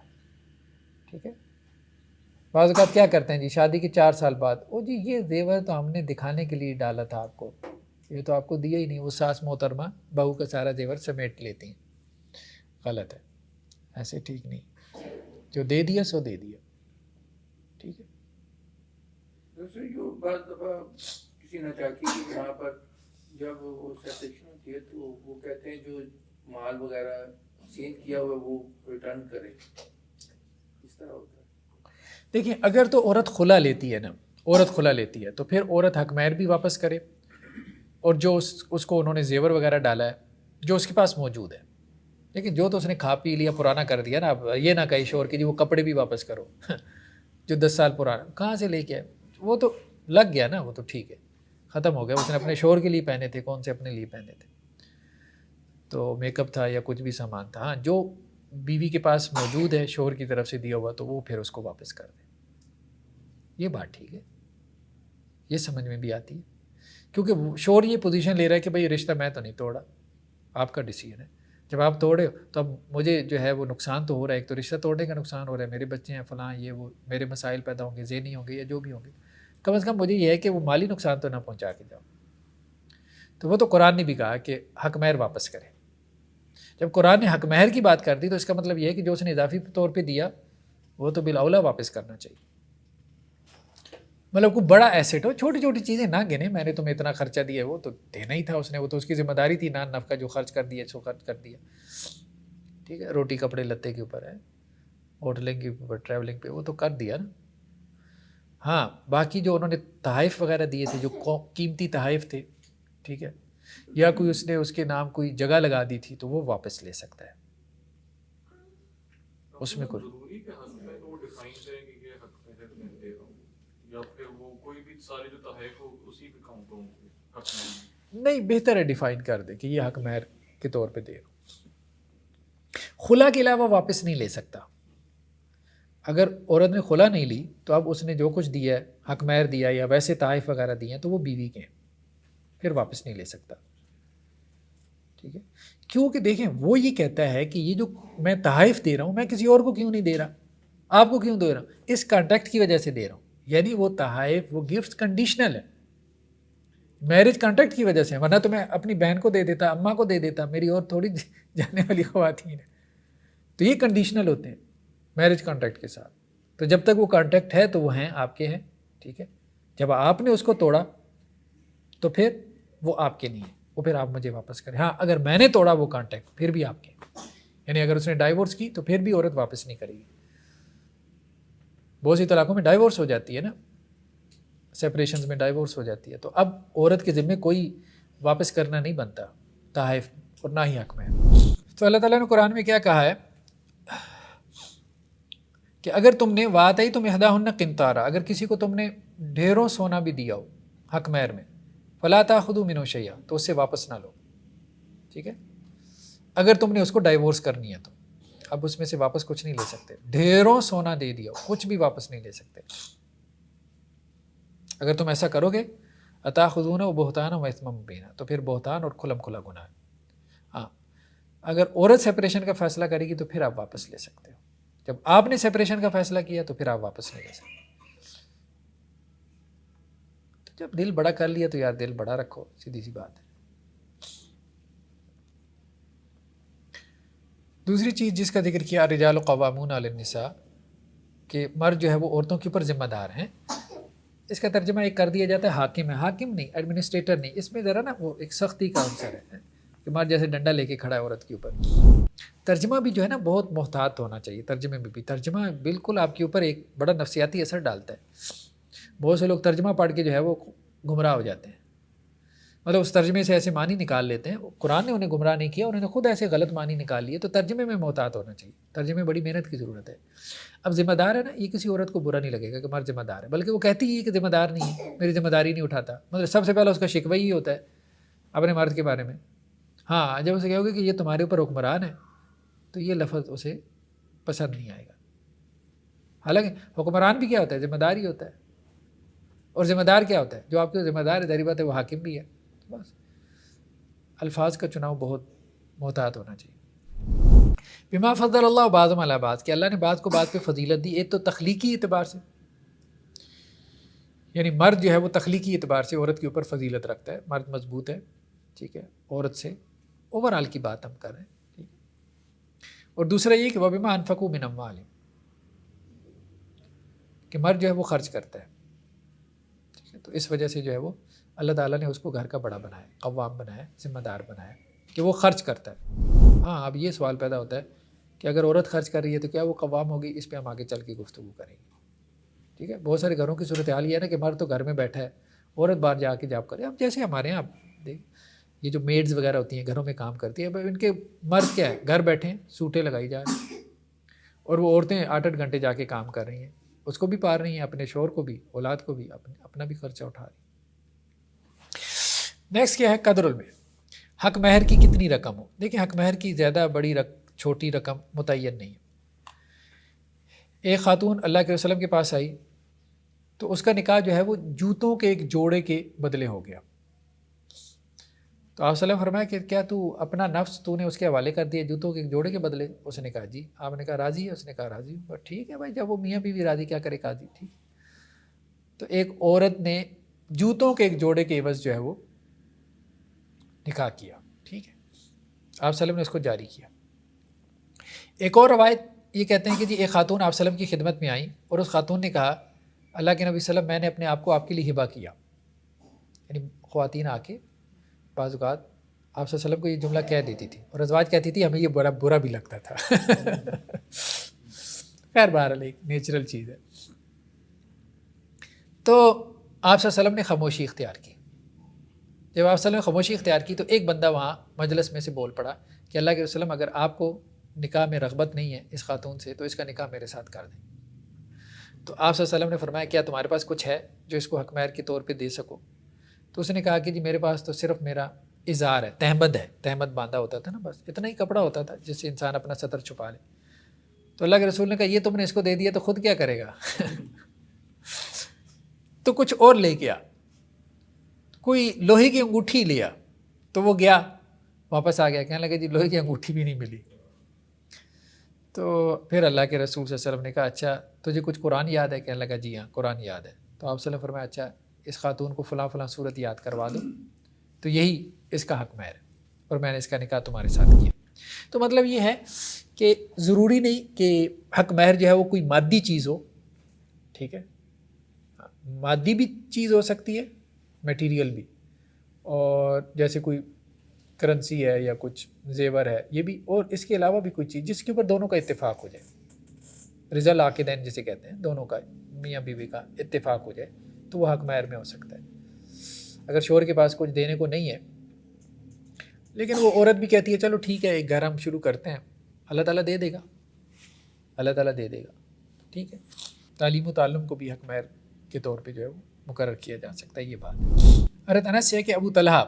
ٹھیک ہے۔ بعض اوقات کیا کرتے ہیں جی شادی کے 4 سال بعد، او جی یہ زیور تو ہم نے دکھانے کے لیے ڈالا تھا آپ کو، یہ تو آپ کو دیا ہی نہیں، وہ ساس محترمہ بہو کا سارا زیور سمیٹ لیتی ہیں، غلط ہے، ایسے ٹھیک نہیں، جو دے دیا سو دے دیا، ٹھیک ہے۔ دوسرے جو بعض دفعہ کسی ناچاکی کی بنا پر جب وہ سیپریشن ہوتی ہے تو وہ کہتے ہیں جو مال وغیرہ چینج کیا ہوا وہ ریٹرن کرے، اس طرح ہوتا ہے۔ دیکھیں اگر تو عورت خلا لیتی ہے نا، عورت خلا لیتی ہے تو پھر عورت حق مہر بھی واپس کرے، اور جو اس کو انہوں نے زیور وغیرہ ڈالا ہے جو اس کے پاس موجود ہے، لیکن جو تو اس نے کھا پی لیا پرانا کر دیا نا، اب یہ نہ کہے شور کی جی وہ کپڑے بھی واپس کرو جو 10 سال پرانا کہاں سے لے کے آئے، وہ تو لگ گیا نا، وہ تو ٹھیک ہے، ختم ہو گیا، اس نے اپنے شور کے لیے پہنے تھے، کون سے اپنے لیے پہنے تھے، تو میک اپ تھا یا کچھ بھی سامان تھا، ہاں جو بیوی کے پاس موجود ہے شور کی طرف سے دیا ہوا تو وہ پھر اس کو واپس کر دے، یہ بات ٹھیک ہے، یہ سمجھ میں بھی آتی ہے، کیونکہ شور یہ پوزیشن لے رہا ہے کہ بھائی رشتہ میں تو نہیں توڑا، آپ کا ڈیسیجن ہے، جب آپ توڑے ہو تو اب مجھے جو ہے وہ نقصان تو ہو رہا ہے، ایک تو رشتہ توڑنے کا نقصان ہو رہا ہے، میرے بچے ہیں فلاں یہ وہ، میرے مسائل پیدا ہوں گے، ذہنی ہوں گے یا جو بھی ہوں گے، کم از کم مجھے یہ ہے کہ وہ مالی نقصان تو نہ پہنچا کے جاؤ، تو وہ تو قرآن نے بھی کہا کہ حق مہر واپس کرے، جب قرآن نے حق مہر کی بات کر دی تو اس کا مطلب یہ ہے کہ جو اس نے اضافی طور پہ دیا وہ تو بالاولا واپس کرنا چاہیے، مطلب کوئی بڑا ایسٹ ہو، چھوٹی چھوٹی چیزیں نہ گنے، میں نے تمہیں اتنا خرچہ دیا، وہ تو دینا ہی تھا اس نے، وہ تو اس کی ذمہ داری تھی، نان نفقہ جو خرچ کر دیا سو خرچ کر دیا، ٹھیک ہے، روٹی کپڑے لتے کے اوپر ہے، ہوٹلنگ کے اوپر، ٹریولنگ پہ، وہ تو کر دیا نا، ہاں باقی جو انہوں نے تحائف وغیرہ دیے تھے جو قیمتی تحائف تھے، ٹھیک ہے، یا کوئی اس نے اس کے نام کوئی جگہ لگا دی تھی تو وہ واپس لے سکتا ہے، اس میں کوئی ضروری کہ حق میں وہ ڈیفائن کریں کہ یہ حق میں ہے میں دے رہا ہوں، یا پھر وہ کوئی بھی سارے جو تحائف ہو اسی پہ کاؤنٹ ہوں گے حق میں؟ نہیں، بہتر ہے ڈیفائن کر دے کہ یہ حق مہر کے طور پہ دے رہا ہوں، خلا کے علاوہ واپس نہیں لے سکتا، اگر عورت نے خلا نہیں لی تو اب اس نے جو کچھ دیا ہے حق مہر دیا یا ویسے تحائف وغیرہ دیے ہیں تو وہ بیوی کے ہیں، پھر واپس نہیں لے سکتا، ٹھیک ہے، کیونکہ دیکھیں وہ یہ کہتا ہے کہ یہ جو میں تحائف دے رہا ہوں میں کسی اور کو کیوں نہیں دے رہا، آپ کو کیوں دے رہا ہوں، اس کانٹیکٹ کی وجہ سے دے رہا ہوں، یعنی وہ تحائف وہ گفٹ کنڈیشنل ہے، میرج کانٹیکٹ کی وجہ سے، ورنہ تو میں اپنی بہن کو دے دیتا، اماں کو دے دیتا، میری اور تھوڑی جانے والی خواتین ہیں، تو یہ کنڈیشنل ہوتے ہیں میرج کانٹیکٹ کے ساتھ، تو جب تک وہ کانٹیکٹ ہے تو وہ ہیں آپ کے ہیں، ٹھیک ہے، جب آپ نے اس کو توڑا تو پھر وہ آپ کے نہیں ہے، وہ پھر آپ مجھے واپس کریں، ہاں اگر میں نے توڑا وہ کانٹیکٹ پھر بھی آپ کے، یعنی اگر اس نے ڈائیورس کی تو پھر بھی عورت واپس نہیں کرے گی، بہت سی طلاقوں میں ڈائیورس ہو جاتی ہے نا، سیپریشنز میں ڈائیورس ہو جاتی ہے، تو اب عورت کے ذمے کوئی واپس کرنا نہیں بنتا تحائف اور نہ ہی حق میں، تو اللہ تعالیٰ نے قرآن میں کیا کہا ہے کہ اگر تم نے واتئی تم احداہن قنطارا، اگر کسی کو تم نے ڈھیروں سونا بھی دیا ہو حق مہر میں، فلا تاخذوا منہ شیئا، تو اس سے واپس نہ لو، ٹھیک ہے، اگر تم نے اس کو ڈائیورس کرنی ہے تو اب اس میں سے واپس کچھ نہیں لے سکتے، ڈھیروں سونا دے دیا کچھ بھی واپس نہیں لے سکتے، اگر تم ایسا کرو گے اتاخذون بہتانا و اثما مبینا، تو پھر بہتان اور کھلم کھلا گناہ ہے، ہاں اگر عورت سیپریشن کا فیصلہ کرے گی تو پھر آپ واپس لے سکتے ہو، جب آپ نے سیپریشن کا فیصلہ کیا تو پھر آپ واپس نہیں لے سکتے، تو جب دل بڑا کر لیا تو یار دل بڑا رکھو، سیدھی سی بات ہے۔ دوسری چیز جس کا ذکر کیا الرجال قوامون علی النساء، کہ مرد جو ہے وہ عورتوں کے اوپر ذمہ دار ہیں، اس کا ترجمہ ایک کر دیا جاتا ہے حاکم ہے، حاکم نہیں، ایڈمنسٹریٹر نہیں، اس میں ذرا نا وہ ایک سختی کا عنصر ہے کہ مرد جیسے ڈنڈا لے کے کھڑا ہے عورت کے اوپر، ترجمہ بھی جو ہے نا بہت محتاط ہونا چاہیے، ترجمے میں بھی ترجمہ بالکل آپ کے اوپر ایک بڑا نفسیاتی اثر ڈالتا ہے، بہت سے لوگ ترجمہ پڑھ کے جو ہے وہ گمراہ ہو جاتے ہیں، مطلب اس ترجمے سے ایسے معنی نکال لیتے ہیں. قرآن نے انہیں گمراہ نہیں کیا, انہوں نے خود ایسے غلط معنی نکال لیے. تو ترجمے میں محتاط ہونا چاہیے, ترجمے میں بڑی محنت کی ضرورت ہے. اب ذمہ دار ہے نا, یہ کسی عورت کو برا نہیں لگے گا کہ مرد ذمہ دار ہے, بلکہ وہ کہتی ہی کہ ذمہ دار نہیں ہے, میری ذمہ داری نہیں اٹھاتا. مطلب سب سے پہلے اس کا شکوہ ہی ہوتا ہے اپنے مرد کے بارے میں. ہاں جب اسے کہو گے کہ یہ تمہارے اوپر حکمران ہے تو یہ لفظ اسے پسند نہیں آئے گا. حالانکہ حکمران بھی کیا ہوتا ہے, ذمہ دار ہی ہوتا ہے. اور ذمہ دار کیا ہوتا ہے, جو آپ کے ذمہ دار ہے ظاہر بات ہے وہ حاکم بھی ہے. بس الفاظ کا چناؤ بہت محتاط ہونا چاہیے. بما فضل اللہ بعضهم علی بعض, کہ اللہ نے بعض کو بعض پہ فضیلت دی. ایک تو تخلیقی اعتبار سے, یعنی مرد جو ہے وہ تخلیقی اعتبار سے عورت کے اوپر فضیلت رکھتا ہے, مرد مضبوط ہے, ٹھیک ہے, عورت سے اوور آل کی بات ہم کر رہے ہیں, ٹھیک ہے. اور دوسرا یہ کہ وبما انفقوا من اموالہم, کہ مرد جو ہے وہ خرچ کرتا ہے, ٹھیک ہے. تو اس وجہ سے جو ہے وہ اللہ تعالیٰ نے اس کو گھر کا بڑا بنایا, قوام بنایا, ذمہ دار بنایا کہ وہ خرچ کرتا ہے. ہاں اب یہ سوال پیدا ہوتا ہے کہ اگر عورت خرچ کر رہی ہے تو کیا وہ قوام ہوگی؟ اس پہ ہم آگے چل کے گفتگو کریں گے, ٹھیک ہے. بہت سارے گھروں کی صورتحال یہ ہے نا کہ مرد تو گھر میں بیٹھا ہے, عورت باہر جا کے جاب کرے. اب جیسے ہمارے یہاں آپ دیکھ, یہ جو میڈز وغیرہ ہوتی ہیں گھروں میں کام کرتی ہیں, ان کے مرد کیا ہے, گھر بیٹھے ہیں, سوٹیں لگائی جا رہی ہیں, اور وہ عورتیں 8-8 گھنٹے جا کے کام کر رہی ہیں, اس کو بھی پار رہی ہیں, اپنے شوہر کو بھی, اولاد کو بھی, اپنا بھی خرچہ اٹھا رہی ہیں. نیکسٹ کیا ہے, قدر المہر, حق مہر کی کتنی رقم ہو. دیکھیں حق مہر کی زیادہ بڑی چھوٹی رقم متعین نہیں ہے. ایک خاتون اللہ کے وسلم کے پاس آئی تو اس کا نکاح جو ہے وہ جوتوں کے ایک جوڑے کے بدلے ہو گیا. تو آپ وسلم فرمایا کہ کیا تو اپنا نفس تو نے اس کے حوالے کر دیا جوتوں کے ایک جوڑے کے بدلے؟ اس نے کہا جی. آپ نے کہا راضی ہے؟ اس نے کہا راضی ہوں. بس ٹھیک ہے بھائی, جب وہ میاں بیوی راضی کیا کرے قاضی, ٹھیک. تو ایک عورت نے جوتوں کے ایک جوڑے کے عوض جو ہے وہ نکاح کیا, ٹھیک ہے. آپ وسلم نے اس کو جاری کیا. ایک اور روایت یہ کہتے ہیں کہ جی ایک خاتون آپ وسلم کی خدمت میں آئیں اور اس خاتون نے کہا اللہ کے نبی وسلم میں نے اپنے آپ کو آپ کے لیے ہبہ کیا. یعنی خواتین آ کے بعض اوقات آپ وسلم کو یہ جملہ کہہ دیتی تھی اور ازواج کہتی تھی ہمیں یہ برا بھی لگتا تھا. خیر بہرحال ایک نیچرل چیز ہے. تو آپ وسلم نے خاموشی اختیار کی. جب آپ وسلم نے خاموشی اختیار کی تو ایک بندہ وہاں مجلس میں سے بول پڑا کہ اللہ کے وسلم اگر آپ کو نکاح میں رغبت نہیں ہے اس خاتون سے تو اس کا نکاح میرے ساتھ کر دیں. تو آپ صلی اللہ علیہ وسلم نے فرمایا کیا تمہارے پاس کچھ ہے جو اس کو حق مہر کے طور پہ دے سکو؟ تو اس نے کہا کہ جی میرے پاس تو صرف میرا ازار ہے, تہمد ہے, تہمد باندھا ہوتا تھا نا, بس اتنا ہی کپڑا ہوتا تھا جس سے انسان اپنا سطر چھپا لے. تو اللہ کے رسول نے کہا یہ تم نے اس کو دے دیا تو خود کیا کرے گا؟ تو کچھ اور لے گیا, کوئی لوہے کی انگوٹھی لیا تو وہ گیا واپس آ گیا, کہنے لگا جی لوہے کی انگوٹھی بھی نہیں ملی. تو پھر اللہ کے رسول صلی اللہ علیہ وسلم نے کہا اچھا تجھے کچھ قرآن یاد ہے؟ کہنے لگا جی ہاں قرآن یاد ہے. تو آپ صلی اللہ علیہ وسلم فرمایا اچھا اس خاتون کو فلاں فلاں صورت یاد کروا دو تو یہی اس کا حق مہر ہے اور میں نے اس کا نکاح تمہارے ساتھ کیا. تو مطلب یہ ہے کہ ضروری نہیں کہ حق مہر جو ہے وہ کوئی مادی چیز ہو, ٹھیک ہے, مادی بھی چیز ہو سکتی ہے, میٹیریل بھی, اور جیسے کوئی کرنسی ہے یا کچھ زیور ہے یہ بھی, اور اس کے علاوہ بھی کوئی چیز جس کے اوپر دونوں کا اتفاق ہو جائے, رضا العاقدین جسے کہتے ہیں, دونوں کا میاں بیوی کا اتفاق ہو جائے تو وہ حق مہر میں ہو سکتا ہے. اگر شوہر کے پاس کچھ دینے کو نہیں ہے لیکن وہ عورت بھی کہتی ہے چلو ٹھیک ہے ایک گھر ہم شروع کرتے ہیں, اللہ تعالیٰ دے دے گا, اللہ تعالیٰ دے دے گا, ٹھیک ہے. تعلیم و تعلم کو بھی حق مہر کے طور پہ جو ہے وہ مقرر کیا جا سکتا ہے. یہ بات حضرت انس ہے کہ ابو طلحہ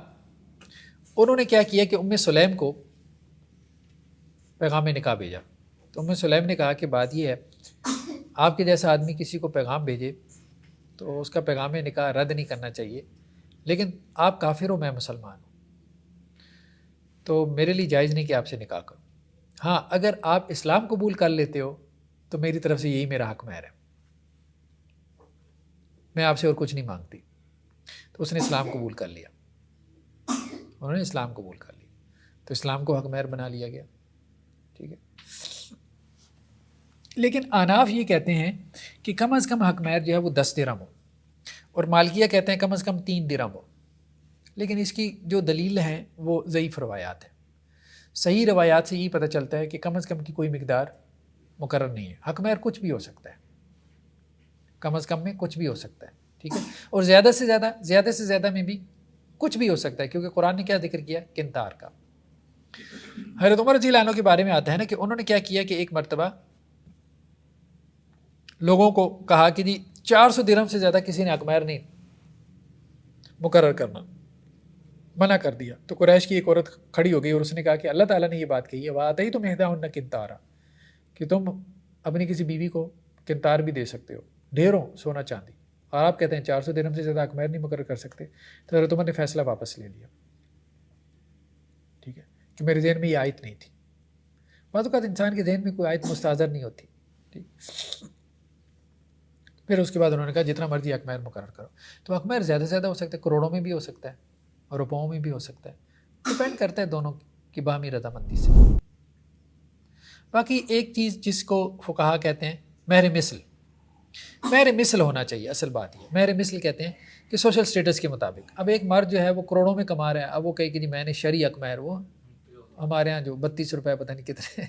انہوں نے کیا کیا کہ ام سلیم کو پیغام نکاح بھیجا. تو ام سلیم نے کہا کہ بات یہ ہے آپ کے جیسا آدمی کسی کو پیغام بھیجے تو اس کا پیغام نکاح رد نہیں کرنا چاہیے, لیکن آپ کافر ہو میں مسلمان ہوں تو میرے لیے جائز نہیں کہ آپ سے نکاح کروں. ہاں اگر آپ اسلام قبول کر لیتے ہو تو میری طرف سے یہی میرا حق مہر ہے, میں آپ سے اور کچھ نہیں مانگتی. تو اس نے اسلام قبول کر لیا, انہوں نے اسلام قبول کر لیا تو اسلام کو حق مہر بنا لیا گیا, ٹھیک ہے. لیکن آناف یہ کہتے ہیں کہ کم از کم حق مہر جو ہے وہ 10 درہم ہو, اور مالکیہ کہتے ہیں کم از کم 3 درہم ہو. لیکن اس کی جو دلیل ہیں وہ ضعیف روایات ہیں. صحیح روایات سے یہی پتہ چلتا ہے کہ کم از کم کی کوئی مقدار مقرر نہیں ہے. حق مہر کچھ بھی ہو سکتا ہے, کم از کم میں کچھ بھی ہو سکتا ہے, ٹھیک ہے. اور زیادہ سے زیادہ میں بھی کچھ بھی ہو سکتا ہے، کیونکہ قرآن نے کیا ذکر کیا؟ قنطار کا۔ حضرت عمر رضی اللہ عنہ کے بارے میں آتا ہے نا کہ انہوں نے کیا کیا کہ ایک مرتبہ لوگوں کو کہا کہ جی 400 درہم سے زیادہ کسی نے حقمہر نہیں مقرر کرنا، منع کر دیا۔ تو قریش کی ایک عورت کھڑی ہو گئی اور اس نے کہا کہ اللہ تعالیٰ نے یہ بات کہی ہے، وَآتَيْتُمْ إِحْدَاهُنَّ قِنطَارًا، کہ تم اپنی کسی بیوی کو قنطار بھی دے سکتے ہو، ڈھیروں سونا چاندی، اور آپ کہتے ہیں 400 درہم سے زیادہ حقمہر نہیں مقرر کر سکتے۔ تو حضرت عمر نے فیصلہ واپس لے لیا، ٹھیک ہے، کہ میرے ذہن میں یہ آیت نہیں تھی۔ بعض اوقات انسان کے ذہن میں کوئی آیت مستحضر نہیں ہوتی، ٹھیک۔ پھر اس کے بعد انہوں نے کہا جتنا مرضی حقمہر مقرر کرو۔ تو حقمہر زیادہ سے زیادہ ہو سکتا ہے، کروڑوں میں بھی ہو سکتا ہے اور روپوں میں بھی ہو سکتا ہے، ڈپینڈ کرتا ہے دونوں کی باہمی رضامندی سے۔ باقی ایک چیز جس کو فقہا کہتے ہیں مہر مثل، مہر مثل ہونا چاہیے۔ اصل بات یہ مہر مثل کہتے ہیں کہ سوشل سٹیٹس کے مطابق۔ اب ایک مرد جو ہے وہ کروڑوں میں کما رہا ہے، اب وہ کہے کہ جی میں نے شرعی حقمہر، وہ ہمارے ہاں جو 32 روپے پتہ نہیں کتنے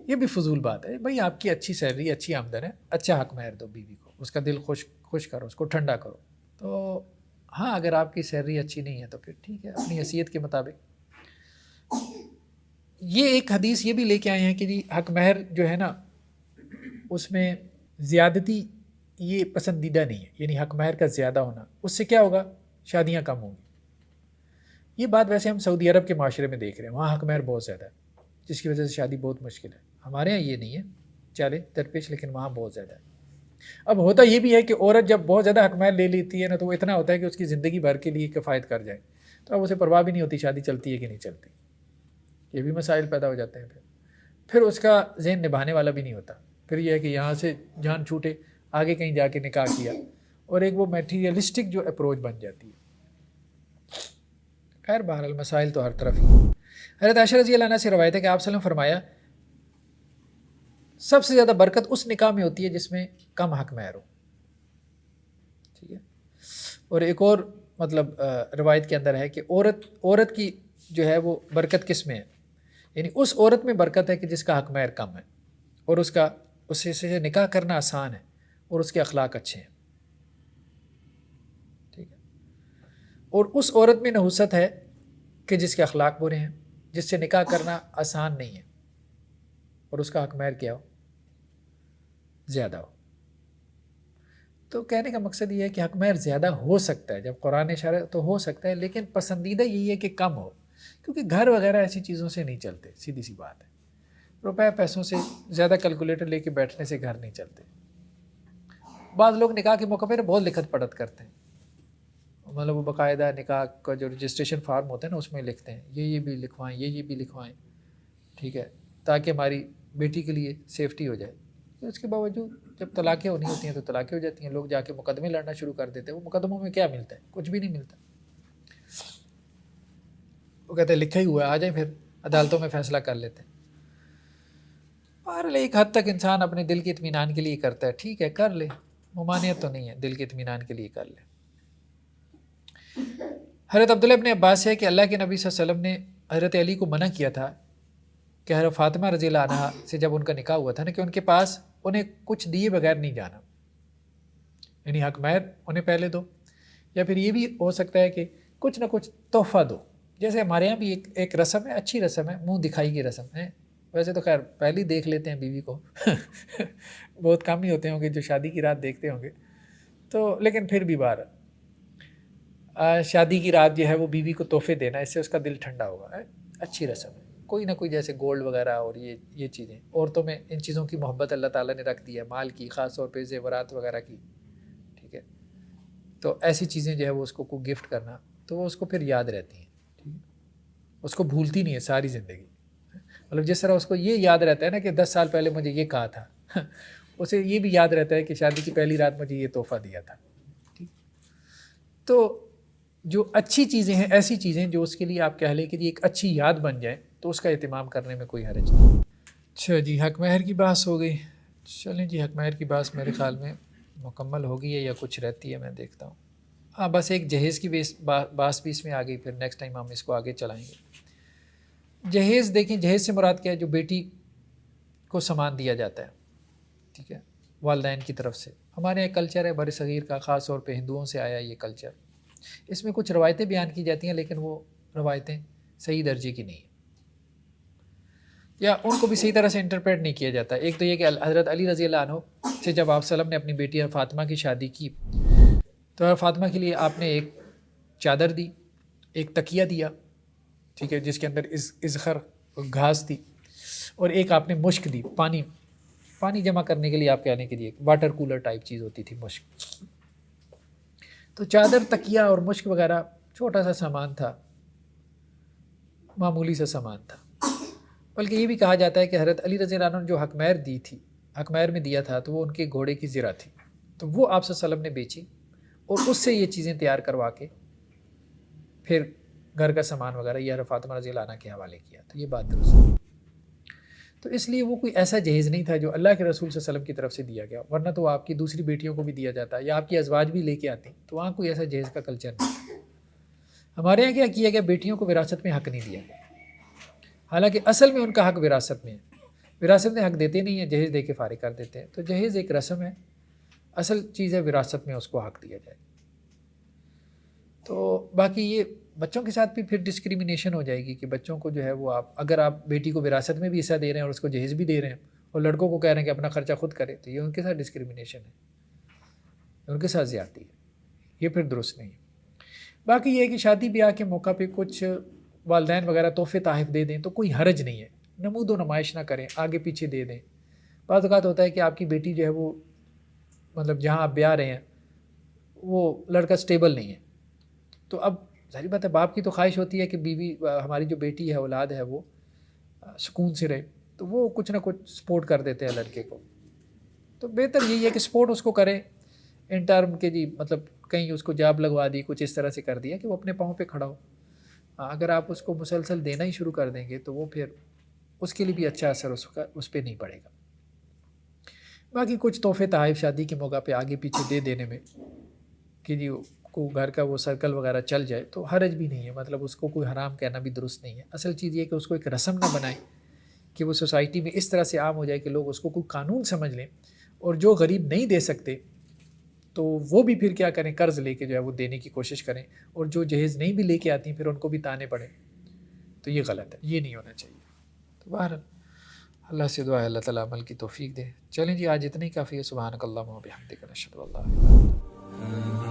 یہ بھی فضول بات ہے۔ بھائی آپ کی اچھی سیلری، اچھی آمدن ہے، اچھا حقمہر دو بیوی کو، اس کا دل خوش کرو، اس کو ٹھنڈا کرو۔ تو ہاں اگر آپ کی سیلری اچھی نہیں ہے تو پھر ٹھیک ہے، اپنی حیثیت کے مطابق۔ یہ ایک حدیث یہ بھی لے کے آئے ہیں کہ جی حقمہر جو ہے نا اس میں زیادتی یہ پسندیدہ نہیں ہے، یعنی حقمہر کا زیادہ ہونا، اس سے کیا ہوگا؟ شادیاں کم ہوں گی۔ یہ بات ویسے ہم سعودی عرب کے معاشرے میں دیکھ رہے ہیں، وہاں حقمہر بہت زیادہ ہے، جس کی وجہ سے شادی بہت مشکل ہے۔ ہمارے ہاں یہ نہیں ہے، چلے درپیش، لیکن وہاں بہت زیادہ ہے۔ اب ہوتا یہ بھی ہے کہ عورت جب بہت زیادہ حقمہر لے لیتی ہے نا تو وہ اتنا ہوتا ہے کہ اس کی زندگی بھر کے لیے کفایت کر جائے، تو اب اسے پرواہ بھی نہیں ہوتی شادی چلتی ہے کہ نہیں چلتی۔ یہ بھی مسائل پیدا ہو جاتے ہیں۔ پھر اس کا ذہن نبھانے والا بھی نہیں ہوتا، پھر یہ ہے کہ یہاں سے جان چھوٹے، آگے کہیں جا کے نکاح کیا، اور ایک وہ میٹیریلسٹک جو اپروچ بن جاتی ہے۔ خیر بہرحال مسائل تو ہر طرف ہی ہیں۔ حضرت عائشہ رضی اللہ عنہ سے روایت ہے کہ آپ صلی اللہ علیہ وسلم فرمایا سب سے زیادہ برکت اس نکاح میں ہوتی ہے جس میں کم حقمہر ہو، ٹھیک ہے۔ اور ایک اور مطلب روایت کے اندر ہے کہ عورت کی جو ہے وہ برکت کس میں ہے؟ یعنی اس عورت میں برکت ہے کہ جس کا حقمہر کم ہے اور اس سے نکاح کرنا آسان ہے اور اس کے اخلاق اچھے ہیں، ٹھیک ہے۔ اور اس عورت میں نحوست ہے کہ جس کے اخلاق برے ہیں، جس سے نکاح کرنا آسان نہیں ہے اور اس کا حقمہر کیا ہو؟ زیادہ ہو۔ تو کہنے کا مقصد یہ ہے کہ حقمہر زیادہ ہو سکتا ہے، جب قرآن اشارہ تو ہو سکتا ہے، لیکن پسندیدہ یہی ہے کہ کم ہو، کیونکہ گھر وغیرہ ایسی چیزوں سے نہیں چلتے، سیدھی سی بات ہے۔ روپے پیسوں سے زیادہ کیلکولیٹر لے کے بیٹھنے سے گھر نہیں چلتے۔ بعض لوگ نکاح کے موقع پہ بہت لکھت پڑھت کرتے ہیں، مطلب وہ باقاعدہ نکاح کا جو رجسٹریشن فارم ہوتا ہے نا اس میں لکھتے ہیں یہ بھی لکھوائیں، یہ بھی لکھوائیں، ٹھیک ہے، تاکہ ہماری بیٹی کے لیے سیفٹی ہو جائے۔ اس کے باوجود جب طلاقیں ہونی ہوتی ہیں تو طلاقیں ہو جاتی ہیں، لوگ جا کے مقدمے لڑنا شروع کر دیتے ہیں۔ وہ مقدموں میں کیا ملتا ہے؟ کچھ بھی نہیں ملتا۔ وہ کہتے ہیں لکھا ہی ہوا ہے، آ جائیں پھر عدالتوں میں فیصلہ کر لیتے ہیں۔ بہرحال ایک حد تک انسان اپنے دل کے اطمینان کے لیے کرتا ہے، ٹھیک ہے کر لے، ممانعت تو نہیں ہے، دل کے اطمینان کے لیے کر لے۔ حضرت عبداللہ ابن عباس ہے کہ اللہ کے نبی صلی اللہ علیہ وسلم نے حضرت علی کو منع کیا تھا کہ حضرت فاطمہ رضی اللہ عنہا سے جب ان کا نکاح ہوا تھا نا کہ ان کے پاس انہیں کچھ دیے بغیر نہیں جانا، یعنی حقمہر انہیں پہلے دو، یا پھر یہ بھی ہو سکتا ہے کہ کچھ نہ کچھ تحفہ دو۔ جیسے ہمارے یہاں بھی ایک رسم ہے، اچھی رسم ہے، منہ دکھائی کی رسم ہے۔ ویسے تو خیر پہلے دیکھ لیتے ہیں بیوی کو بہت کم ہی ہوتے ہوں گے جو شادی کی رات دیکھتے ہوں گے، تو لیکن پھر بھی بار شادی کی رات جو ہے وہ بیوی کو تحفے دینا، اس سے اس کا دل ٹھنڈا ہوگا، اچھی رسم ہے۔ کوئی نہ کوئی جیسے گولڈ وغیرہ اور یہ چیزیں، عورتوں میں ان چیزوں کی محبت اللہ تعالیٰ نے رکھ دی ہے، مال کی، خاص طور پہ زیورات وغیرہ کی، ٹھیک ہے۔ تو ایسی چیزیں جو ہے وہ اس کو گفٹ کرنا تو وہ اس کو پھر یاد رہتی ہیں، ٹھیک ہے، اس کو بھولتی نہیں ہے ساری زندگی۔ مطلب جس طرح اس کو یہ یاد رہتا ہے نا کہ 10 سال پہلے مجھے یہ کہا تھا، اسے یہ بھی یاد رہتا ہے کہ شادی کی پہلی رات مجھے یہ تحفہ دیا تھا، ٹھیک۔ تو جو اچھی چیزیں ہیں، ایسی چیزیں جو اس کے لیے آپ کہہ لیں کہ ایک اچھی یاد بن جائے، تو اس کا اہتمام کرنے میں کوئی حرج نہیں۔ اچھا جی، حق مہر کی بحث ہو گئی، چلیں جی حق مہر کی بحث میرے خیال میں مکمل ہو گئی ہے یا کچھ رہتی ہے، میں دیکھتا ہوں۔ ہاں بس ایک جہیز کی بحث بھی اس میں آ گئی، پھر نیکسٹ ٹائم ہم اس کو آگے چلائیں گے۔ جہیز دیکھیں، جہیز سے مراد کیا ہے؟ جو بیٹی کو سامان دیا جاتا ہے، ٹھیک ہے، والدین کی طرف سے۔ ہمارے یہاں کلچر ہے بر صغیر کا، خاص طور پہ ہندوؤں سے آیا یہ کلچر، اس میں کچھ روایتیں بیان کی جاتی ہیں لیکن وہ روایتیں صحیح درجے کی نہیں ہیں، یا ان کو بھی صحیح طرح سے انٹرپریٹ نہیں کیا جاتا۔ ایک تو یہ کہ حضرت علی رضی اللہ عنہ سے جب آپ وسلم نے اپنی بیٹی فاطمہ کی شادی کی تو فاطمہ کے لیے آپ نے ایک چادر دی، ایک تکیہ دیا، ٹھیک ہے، جس کے اندر ازخر گھاس تھی، اور ایک آپ نے مشک دی، پانی جمع کرنے کے لیے آپ کے آنے کے لیے واٹر کولر ٹائپ چیز ہوتی تھی مشک۔ تو چادر، تکیہ اور مشک وغیرہ چھوٹا سا سامان تھا، معمولی سا سامان تھا۔ بلکہ یہ بھی کہا جاتا ہے کہ حضرت علی رضی اللہ عنہ نے جو حکمیر دی تھی، حکمیر میں دیا تھا، تو وہ ان کے گھوڑے کی زرہ تھی، تو وہ آپ صلی اللہ علیہ وسلم نے بیچی اور اس سے یہ چیزیں تیار کروا کے پھر گھر کا سامان وغیرہ یہ فاطمہ رضی اللہ عنہ کے حوالے کیا۔ تو یہ بات درست ہے۔ تو اس لیے وہ کوئی ایسا جہیز نہیں تھا جو اللہ کے رسول صلی اللہ علیہ وسلم کی طرف سے دیا گیا، ورنہ تو آپ کی دوسری بیٹیوں کو بھی دیا جاتا یا آپ کی ازواج بھی لے کے آتی، تو وہاں کوئی ایسا جہیز کا کلچر نہیں۔ ہمارے یہاں کیا کیا گیا، بیٹیوں کو وراثت میں حق نہیں دیا گیا، حالانکہ اصل میں ان کا حق وراثت میں ہے۔ وراثت میں حق دیتے نہیں ہیں، جہیز دے کے فارغ کر دیتے ہیں۔ تو جہیز ایک رسم ہے، اصل چیز ہے وراثت میں اس کو حق دیا جائے۔ تو باقی یہ بچوں کے ساتھ بھی پھر ڈسکریمنیشن ہو جائے گی کہ بچوں کو جو ہے وہ اگر آپ بیٹی کو وراثت میں بھی حصہ دے رہے ہیں اور اس کو جہیز بھی دے رہے ہیں اور لڑکوں کو کہہ رہے ہیں کہ اپنا خرچہ خود کرے، تو یہ ان کے ساتھ ڈسکریمنیشن ہے، ان کے ساتھ زیادتی ہے، یہ پھر درست نہیں ہے۔ باقی یہ ہے کہ شادی بیاہ کے موقع پہ کچھ والدین وغیرہ تحفے تحائف دے دیں تو کوئی حرج نہیں ہے، نمود و نمائش نہ کریں، آگے پیچھے دے دیں۔ بعض اوقات ہوتا ہے کہ آپ کی بیٹی جو ہے وہ مطلب جہاں آپ بیاہ رہے ہیں وہ لڑکا سٹیبل نہیں ہے، تو اب ظاہر بات ہے باپ کی تو خواہش ہوتی ہے کہ بیوی ہماری جو بیٹی ہے، اولاد ہے، وہ سکون سے رہے، تو وہ کچھ نہ کچھ سپورٹ کر دیتے ہیں لڑکے کو۔ تو بہتر یہی ہے کہ سپورٹ اس کو کریں ان ٹرم کے جی مطلب کہیں اس کو جاب لگوا دی، کچھ اس طرح سے کر دیا کہ وہ اپنے پاؤں پہ کھڑا ہو۔ اگر آپ اس کو مسلسل دینا ہی شروع کر دیں گے تو وہ پھر اس کے لیے بھی اچھا اثر اس پہ نہیں پڑے گا۔ باقی کچھ تحفے تحائف شادی کے موقع پہ آگے پیچھے دے دینے میں کہ جی کو گھر کا وہ سرکل وغیرہ چل جائے تو حرج بھی نہیں ہے، مطلب اس کو کوئی حرام کہنا بھی درست نہیں ہے۔ اصل چیز یہ کہ اس کو ایک رسم نہ بنائیں کہ وہ سوسائٹی میں اس طرح سے عام ہو جائے کہ لوگ اس کو کوئی قانون سمجھ لیں، اور جو غریب نہیں دے سکتے تو وہ بھی پھر کیا کریں، قرض لے کے جو ہے وہ دینے کی کوشش کریں، اور جو جہیز نہیں بھی لے کے آتی ہیں پھر ان کو بھی تانے پڑیں، تو یہ غلط ہے، یہ نہیں ہونا چاہیے۔ تو بہرحال اللہ سے دعا ہے اللہ تعالیٰ عمل کی توفیق دے۔ چلیں جی، آج اتنا ہی کافی ہے۔ سبحانک اللہم و بحمدک، نشہد ان لا الہ الا انت